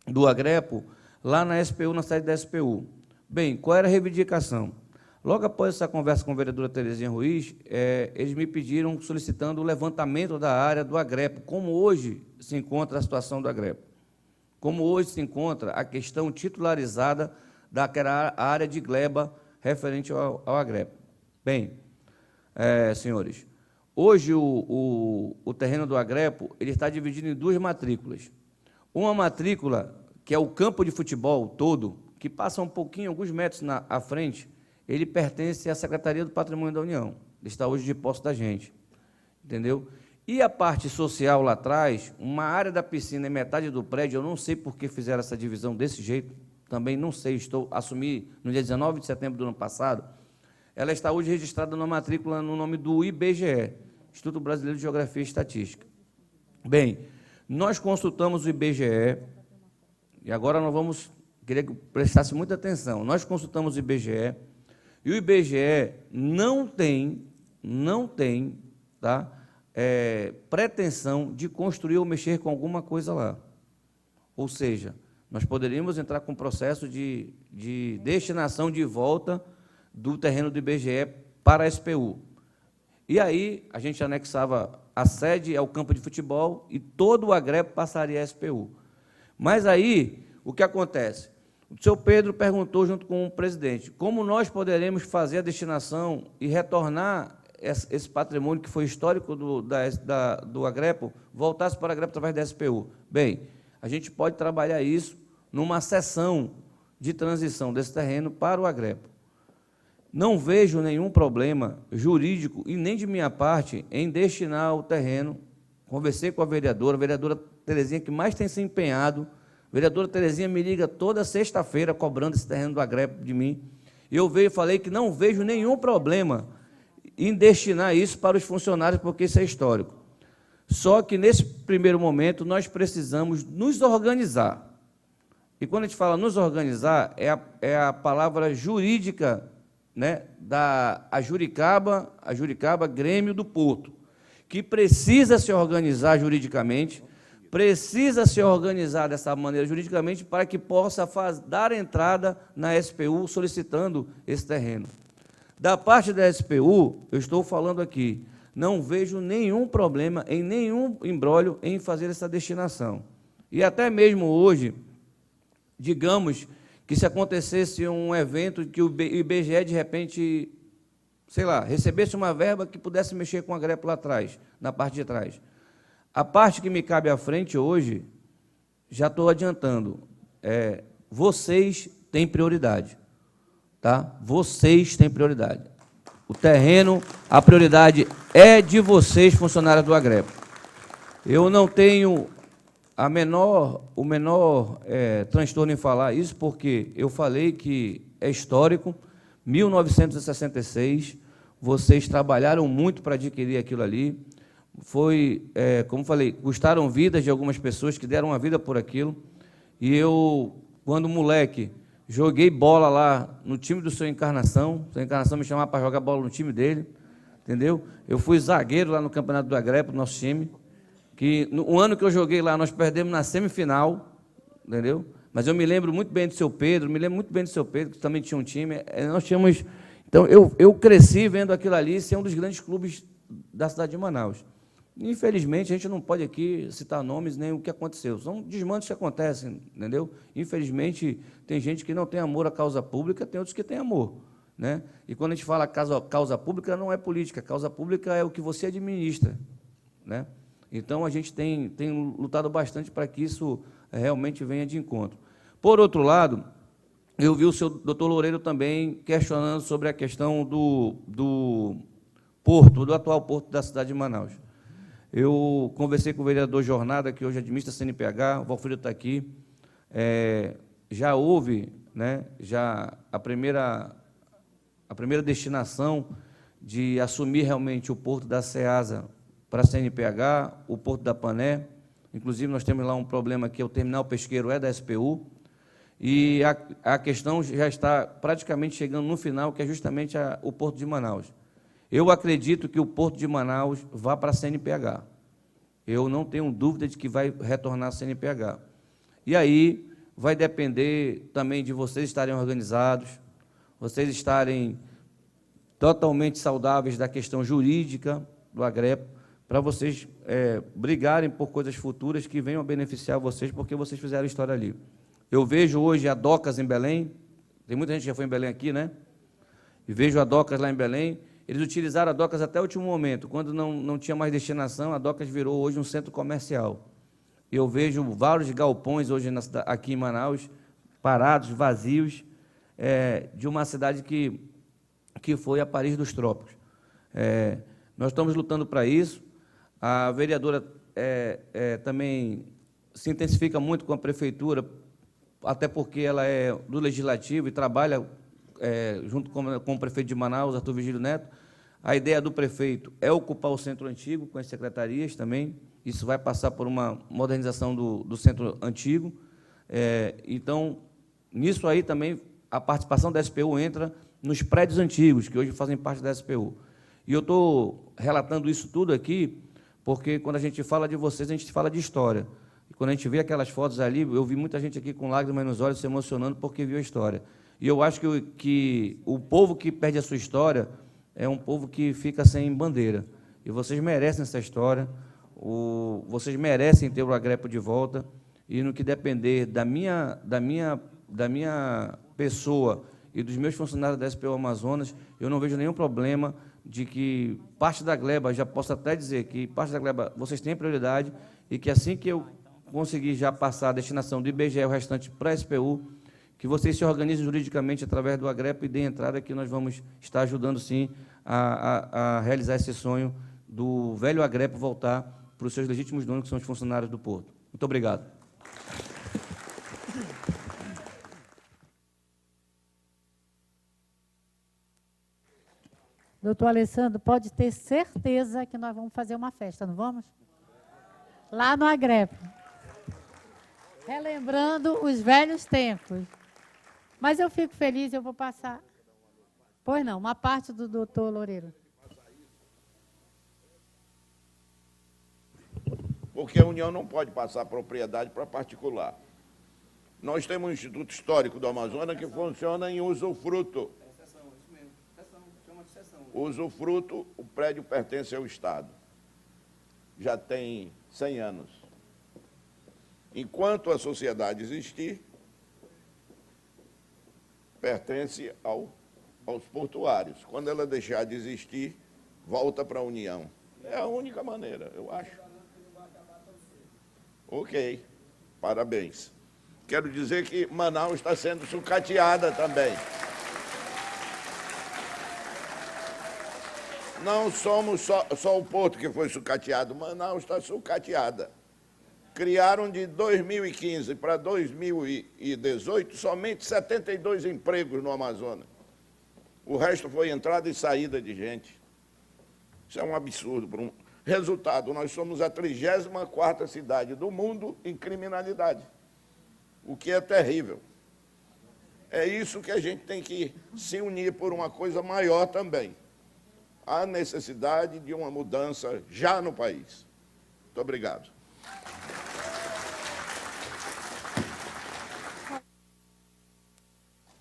do Agrepo lá na SPU, na sede da SPU. Bem, qual era a reivindicação? Logo após essa conversa com a vereadora Terezinha Ruiz, eles me pediram, solicitando o levantamento da área do Agrepo, como hoje se encontra a situação do Agrepo, como hoje se encontra a questão titularizada daquela área de gleba referente ao Agrepo. Bem, senhores, hoje o terreno do Agrepo ele está dividido em 2 matrículas. Uma matrícula, que é o campo de futebol todo, que passa um pouquinho, alguns metros à frente, ele pertence à Secretaria do Patrimônio da União. Ele está hoje de posse da gente, entendeu? E a parte social lá atrás, uma área da piscina e metade do prédio, eu não sei por que fizeram essa divisão desse jeito, também não sei, assumi no dia 19 de setembro do ano passado, ela está hoje registrada na matrícula no nome do IBGE, Instituto Brasileiro de Geografia e Estatística. Bem, nós consultamos o IBGE, e agora queria que prestasse muita atenção, nós consultamos o IBGE, e o IBGE não tem pretensão de construir ou mexer com alguma coisa lá. Ou seja, nós poderíamos entrar com processo de destinação de volta do terreno do IBGE para a SPU. E aí a gente anexava a sede ao campo de futebol e todo o Agrepo passaria à SPU. Mas aí, o que acontece? O senhor Pedro perguntou, junto com o presidente, como nós poderemos fazer a destinação e retornar esse patrimônio que foi histórico do Agrepo, voltasse para o Agrepo através da SPU. Bem, a gente pode trabalhar isso numa sessão de transição desse terreno para o Agrepo. Não vejo nenhum problema jurídico, e nem de minha parte, em destinar o terreno. Conversei com a vereadora Terezinha, que mais tem se empenhado. A vereadora Terezinha me liga toda sexta-feira, cobrando esse terreno do Agrepo de mim. E eu falei que não vejo nenhum problema em destinar isso para os funcionários, porque isso é histórico. Só que, nesse primeiro momento, nós precisamos nos organizar. E quando a gente fala nos organizar, é a palavra jurídica, né, a Juricaba Grêmio do Porto, que precisa se organizar juridicamente, precisa se organizar dessa maneira juridicamente para que possa dar entrada na SPU solicitando esse terreno. Da parte da SPU, eu estou falando aqui, não vejo nenhum problema, em nenhum imbróglio em fazer essa destinação. E até mesmo hoje, digamos que se acontecesse um evento que o IBGE, de repente, sei lá, recebesse uma verba que pudesse mexer com a Agrepo lá atrás, na parte de trás. A parte que me cabe à frente hoje, já estou adiantando, vocês têm prioridade, tá? Vocês têm prioridade. O terreno, a prioridade é de vocês, funcionários do Agrepo. Eu não tenho o menor transtorno em falar isso, porque eu falei que é histórico, 1966, vocês trabalharam muito para adquirir aquilo ali, como falei, custaram vidas de algumas pessoas que deram a vida por aquilo, e eu, quando moleque, joguei bola lá no time do seu Encarnação me chamava para jogar bola no time dele, entendeu? Eu fui zagueiro lá no Campeonato do Agrepo, nosso time, que no ano que eu joguei lá, nós perdemos na semifinal, entendeu? Mas eu me lembro muito bem do seu Pedro, que também tinha um time. Nós tínhamos... Então, eu cresci vendo aquilo ali ser um dos grandes clubes da cidade de Manaus. Infelizmente, a gente não pode aqui citar nomes nem o que aconteceu. São desmandos que acontecem, entendeu? Infelizmente, tem gente que não tem amor à causa pública, tem outros que têm amor, né? E quando a gente fala causa pública, não é política. Causa pública é o que você administra, né? Então, a gente tem lutado bastante para que isso realmente venha de encontro. Por outro lado, eu vi o seu doutor Loureiro também questionando sobre a questão do porto, do atual porto da cidade de Manaus. Eu conversei com o vereador Jornada, que hoje administra a CNPH, o Valfrido está aqui. Já houve, né, já a primeira destinação de assumir realmente o porto da Ceasa para a CNPH, o porto da Pané. Inclusive, nós temos lá um problema que o terminal pesqueiro é da SPU, e a questão já está praticamente chegando no final, que é justamente o porto de Manaus. Eu acredito que o porto de Manaus vá para a CNPH. Eu não tenho dúvida de que vai retornar à CNPH. E aí vai depender também de vocês estarem organizados, vocês estarem totalmente saudáveis da questão jurídica do Agrepo, para vocês brigarem por coisas futuras que venham a beneficiar vocês, porque vocês fizeram história ali. Eu vejo hoje a Docas em Belém, tem muita gente que já foi em Belém aqui, né? E vejo a Docas lá em Belém. Eles utilizaram a Docas até o último momento. Quando não tinha mais destinação, a Docas virou hoje um centro comercial. Eu vejo vários galpões hoje aqui em Manaus, parados, vazios, de uma cidade que foi a Paris dos Trópicos. Nós estamos lutando para isso. A vereadora também se intensifica muito com a prefeitura, até porque ela é do Legislativo e trabalha junto com o prefeito de Manaus, Arthur Vigílio Neto. A ideia do prefeito é ocupar o centro antigo, com as secretarias também. Isso vai passar por uma modernização do centro antigo. Então, nisso aí também, a participação da SPU entra nos prédios antigos, que hoje fazem parte da SPU. E eu estou relatando isso tudo aqui, porque quando a gente fala de vocês, a gente fala de história. E quando a gente vê aquelas fotos ali, eu vi muita gente aqui com lágrimas nos olhos, se emocionando porque viu a história. E eu acho que o povo que perde a sua história é um povo que fica sem bandeira. E vocês merecem essa história, vocês merecem ter o Agrepo de volta, e no que depender da minha pessoa e dos meus funcionários da SPU Amazonas, eu não vejo nenhum problema de que parte da gleba, já posso até dizer que parte da gleba vocês têm prioridade, e que assim que eu conseguir já passar a destinação do IBGE, o restante para a SPU, que vocês se organizem juridicamente através do Agrepo e deem entrada, que nós vamos estar ajudando, sim, a realizar esse sonho do velho Agrepo voltar para os seus legítimos donos, que são os funcionários do Porto. Muito obrigado. Doutor Alessandro, pode ter certeza que nós vamos fazer uma festa, não vamos? Lá no Agrepo. Relembrando os velhos tempos. Mas eu fico feliz, eu vou passar... Pois não, uma parte do doutor Loureiro. Porque a União não pode passar propriedade para particular. Nós temos um Instituto Histórico do Amazonas que funciona em usufruto. Usufruto, o prédio pertence ao Estado. Já tem 100 anos. Enquanto a sociedade existir, pertence aos portuários. Quando ela deixar de existir, volta para a União. É a única maneira, eu acho. Ok, parabéns. Quero dizer que Manaus está sendo sucateada também. Não somos só o Porto que foi sucateado, Manaus está sucateada. Criaram de 2015 para 2018 somente 72 empregos no Amazonas. O resto foi entrada e saída de gente. Isso é um absurdo. Resultado, nós somos a 34ª cidade do mundo em criminalidade, o que é terrível. É isso que a gente tem que se unir por uma coisa maior também. Há necessidade de uma mudança já no país. Muito obrigado.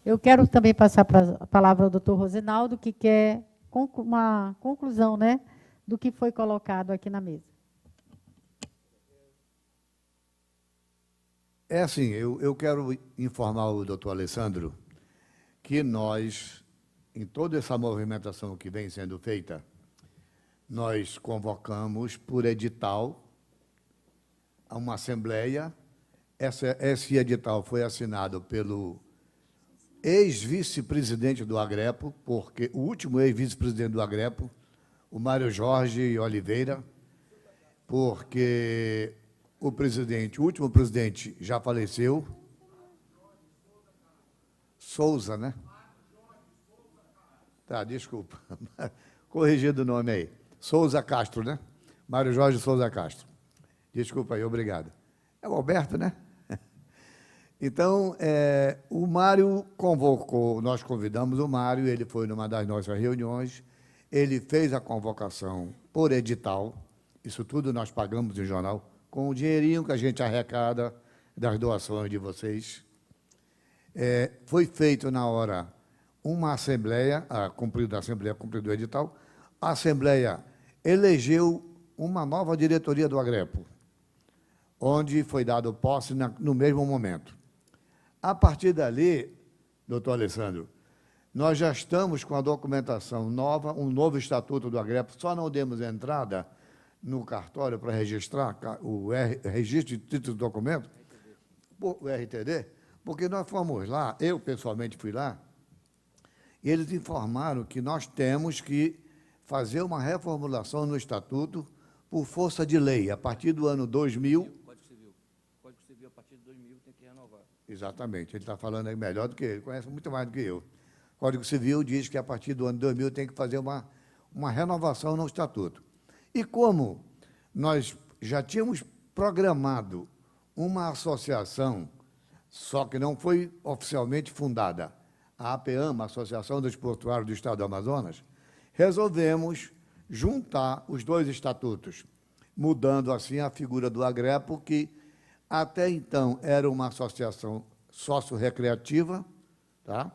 Eu quero também passar a palavra ao doutor Rosinaldo, que quer uma conclusão, né, do que foi colocado aqui na mesa. É assim, eu quero informar o doutor Alessandro que nós, em toda essa movimentação que vem sendo feita, nós convocamos por edital a uma assembleia. Esse edital foi assinado pelo ex-vice-presidente do Agrepo, porque o último ex-vice-presidente do Agrepo, o Mário Jorge Oliveira, porque o último presidente já faleceu, Souza, né? Tá, desculpa. Corrigido o nome aí. Souza Castro, né? Mário Jorge Souza Castro. Desculpa aí, obrigado. É o Alberto, né? Então, o Mário convocou, nós convidamos o Mário, ele foi numa das nossas reuniões, ele fez a convocação por edital, isso tudo nós pagamos em jornal, com o dinheirinho que a gente arrecada das doações de vocês. Foi feito na hora uma assembleia, cumprido o edital, a assembleia elegeu uma nova diretoria do Agrepo, onde foi dado posse no mesmo momento. A partir dali, doutor Alessandro, nós já estamos com a documentação nova, um novo estatuto do Agrepo, só não demos entrada no cartório para registrar o registro de título de documento, o RTD, porque nós fomos lá, eu pessoalmente fui lá, e eles informaram que nós temos que fazer uma reformulação no estatuto por força de lei, a partir do ano 2000. Código Civil, a partir de 2000, tem que renovar. Exatamente, ele está falando aí melhor do que ele, conhece muito mais do que eu. O Código Civil diz que a partir do ano 2000 tem que fazer uma renovação no estatuto. E como nós já tínhamos programado uma associação, só que não foi oficialmente fundada, a APEAMA, Associação dos Portuários do Estado do Amazonas, resolvemos juntar os dois estatutos, mudando assim a figura do Agrepo, que até então era uma associação sócio-recreativa, tá?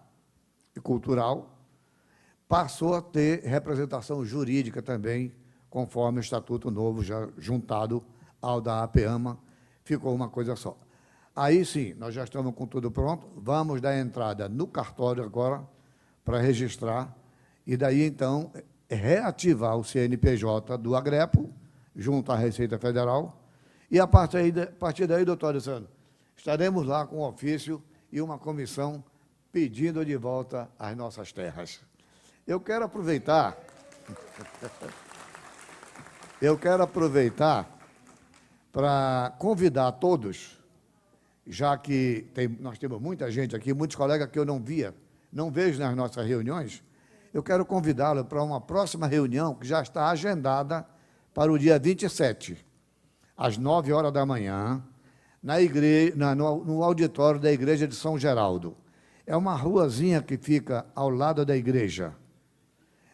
E cultural, passou a ter representação jurídica também, conforme o estatuto novo, já juntado ao da APEAMA, ficou uma coisa só. Aí sim, nós já estamos com tudo pronto, vamos dar entrada no cartório agora, para registrar, e daí então reativar o CNPJ do Agrepo, junto à Receita Federal, e a partir daí, doutor Alessandro, estaremos lá com um ofício e uma comissão pedindo de volta as nossas terras. Eu quero aproveitar para convidar todos, já que nós temos muita gente aqui, muitos colegas que eu não vejo nas nossas reuniões, eu quero convidá-lo para uma próxima reunião que já está agendada para o dia 27, às 9 horas da manhã, no auditório da Igreja de São Geraldo. É uma ruazinha que fica ao lado da igreja.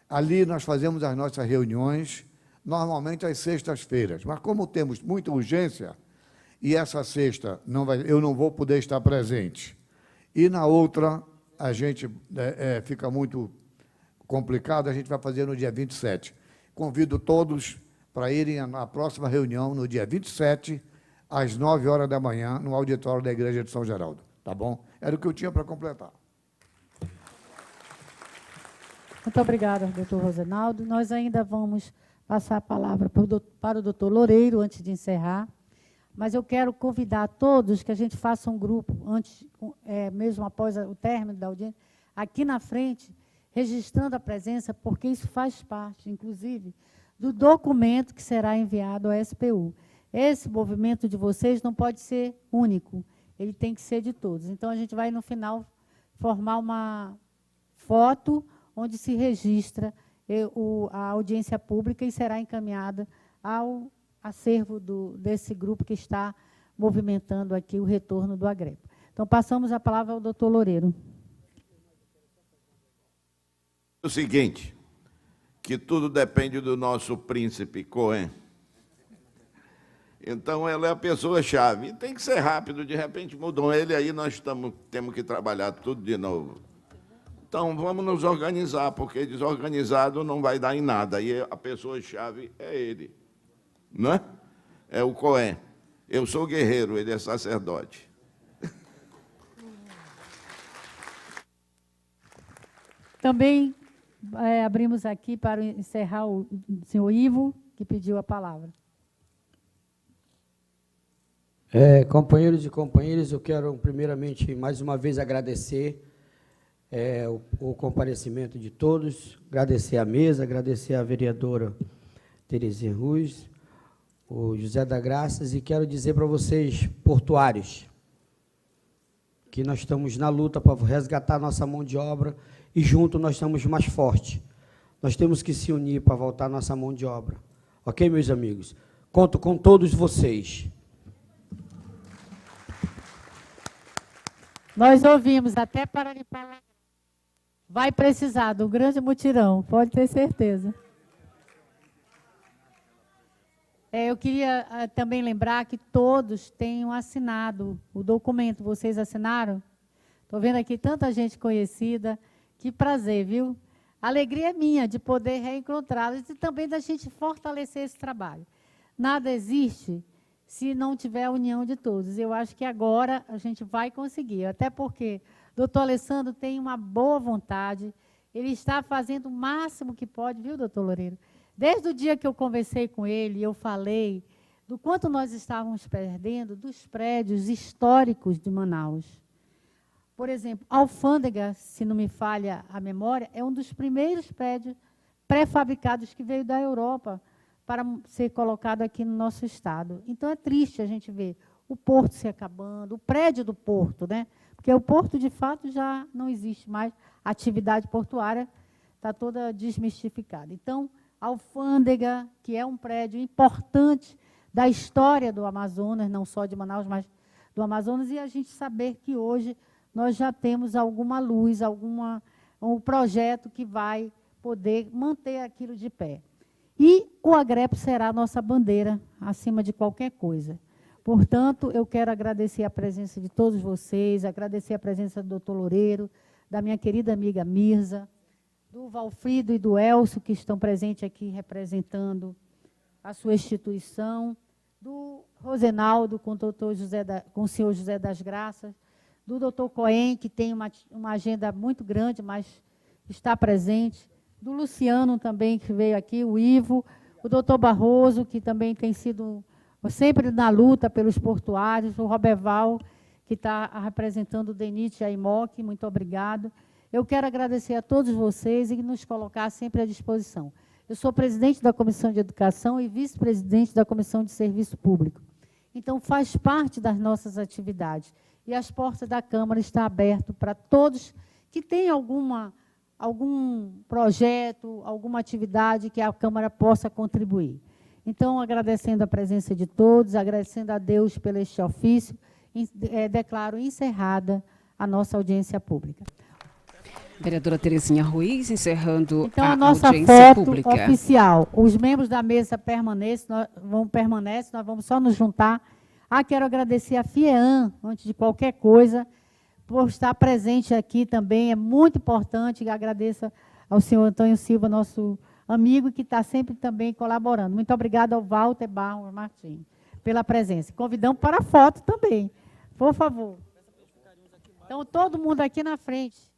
Ali nós fazemos as nossas reuniões, normalmente às sextas-feiras, mas como temos muita urgência, e essa sexta eu não vou poder estar presente, e na outra a gente fica muito complicado, a gente vai fazer no dia 27. Convido todos para irem à próxima reunião, no dia 27, às 9 horas da manhã, no auditório da Igreja de São Geraldo. Tá bom? Era o que eu tinha para completar. Muito obrigada, doutor Rosinaldo. Nós ainda vamos passar a palavra para o doutor Loureiro, antes de encerrar, mas eu quero convidar a todos que a gente faça um grupo, mesmo após o término da audiência, aqui na frente, registrando a presença, porque isso faz parte, inclusive, do documento que será enviado ao SPU. Esse movimento de vocês não pode ser único, ele tem que ser de todos. Então, a gente vai, no final, formar uma foto onde se registra a audiência pública e será encaminhada ao acervo desse grupo que está movimentando aqui o retorno do Agrepo. Então, passamos a palavra ao doutor Loureiro. O seguinte, que tudo depende do nosso príncipe Cohen. Então, ela é a pessoa-chave. E tem que ser rápido, de repente mudam ele, aí nós temos que trabalhar tudo de novo. Então, vamos nos organizar, porque desorganizado não vai dar em nada. E a pessoa-chave é ele, não é? É o Cohen. Eu sou guerreiro, ele é sacerdote. Também abrimos aqui para encerrar o senhor Ivo, que pediu a palavra. Companheiros e companheiras, eu quero primeiramente mais uma vez agradecer o comparecimento de todos, agradecer a mesa, agradecer a vereadora Terezinha Ruiz, o José das Graças, e quero dizer para vocês, portuários, que nós estamos na luta para resgatar nossa mão de obra e junto nós estamos mais fortes. Nós temos que se unir para voltar nossa mão de obra. Ok, meus amigos? Conto com todos vocês. Nós ouvimos, até para limpar. Vai precisar do grande mutirão, pode ter certeza. Eu queria também lembrar que todos tenham assinado o documento. Vocês assinaram? Estou vendo aqui tanta gente conhecida. Que prazer, viu? A alegria é minha de poder reencontrá-los e também da gente fortalecer esse trabalho. Nada existe se não tiver a união de todos. Eu acho que agora a gente vai conseguir, até porque o doutor Alessandro tem uma boa vontade, ele está fazendo o máximo que pode, viu, doutor Loureiro? Desde o dia que eu conversei com ele, eu falei do quanto nós estávamos perdendo dos prédios históricos de Manaus. Por exemplo, a Alfândega, se não me falha a memória, é um dos primeiros prédios pré-fabricados que veio da Europa para ser colocado aqui no nosso estado. Então, é triste a gente ver o porto se acabando, o prédio do porto, né? Porque o porto, de fato, já não existe mais. A atividade portuária está toda desmistificada. Então, a Alfândega, que é um prédio importante da história do Amazonas, não só de Manaus, mas do Amazonas, e a gente saber que hoje nós já temos alguma luz, um projeto que vai poder manter aquilo de pé. E o Agrep será a nossa bandeira acima de qualquer coisa. Portanto, eu quero agradecer a presença de todos vocês, agradecer a presença do doutor Loureiro, da minha querida amiga Mirza, do Valfrido e do Elcio, que estão presentes aqui representando a sua instituição, do Rosenaldo com o senhor José das Graças, do doutor Cohen, que tem uma agenda muito grande, mas está presente, do Luciano também, que veio aqui, o Ivo, o doutor Barroso, que também tem sido sempre na luta pelos portuários, o Roberval, que está representando o DENIT e a IMOC, muito obrigado. Eu quero agradecer a todos vocês e nos colocar sempre à disposição. Eu sou presidente da Comissão de Educação e vice-presidente da Comissão de Serviço Público. Então, faz parte das nossas atividades. E as portas da Câmara estão abertas para todos que têm algum projeto, alguma atividade que a Câmara possa contribuir. Então, agradecendo a presença de todos, agradecendo a Deus pelo este ofício, declaro encerrada a nossa audiência pública. Vereadora Terezinha Ruiz, encerrando então, a nossa audiência foto pública oficial. Os membros da mesa permanecem, nós vamos só nos juntar. Quero agradecer a FIEAM, antes de qualquer coisa, por estar presente aqui também. É muito importante, e agradeço ao senhor Antônio Silva, nosso amigo, que está sempre também colaborando. Muito obrigada ao Walter Barros Martins pela presença. Convidamos para a foto também, por favor. Então, todo mundo aqui na frente.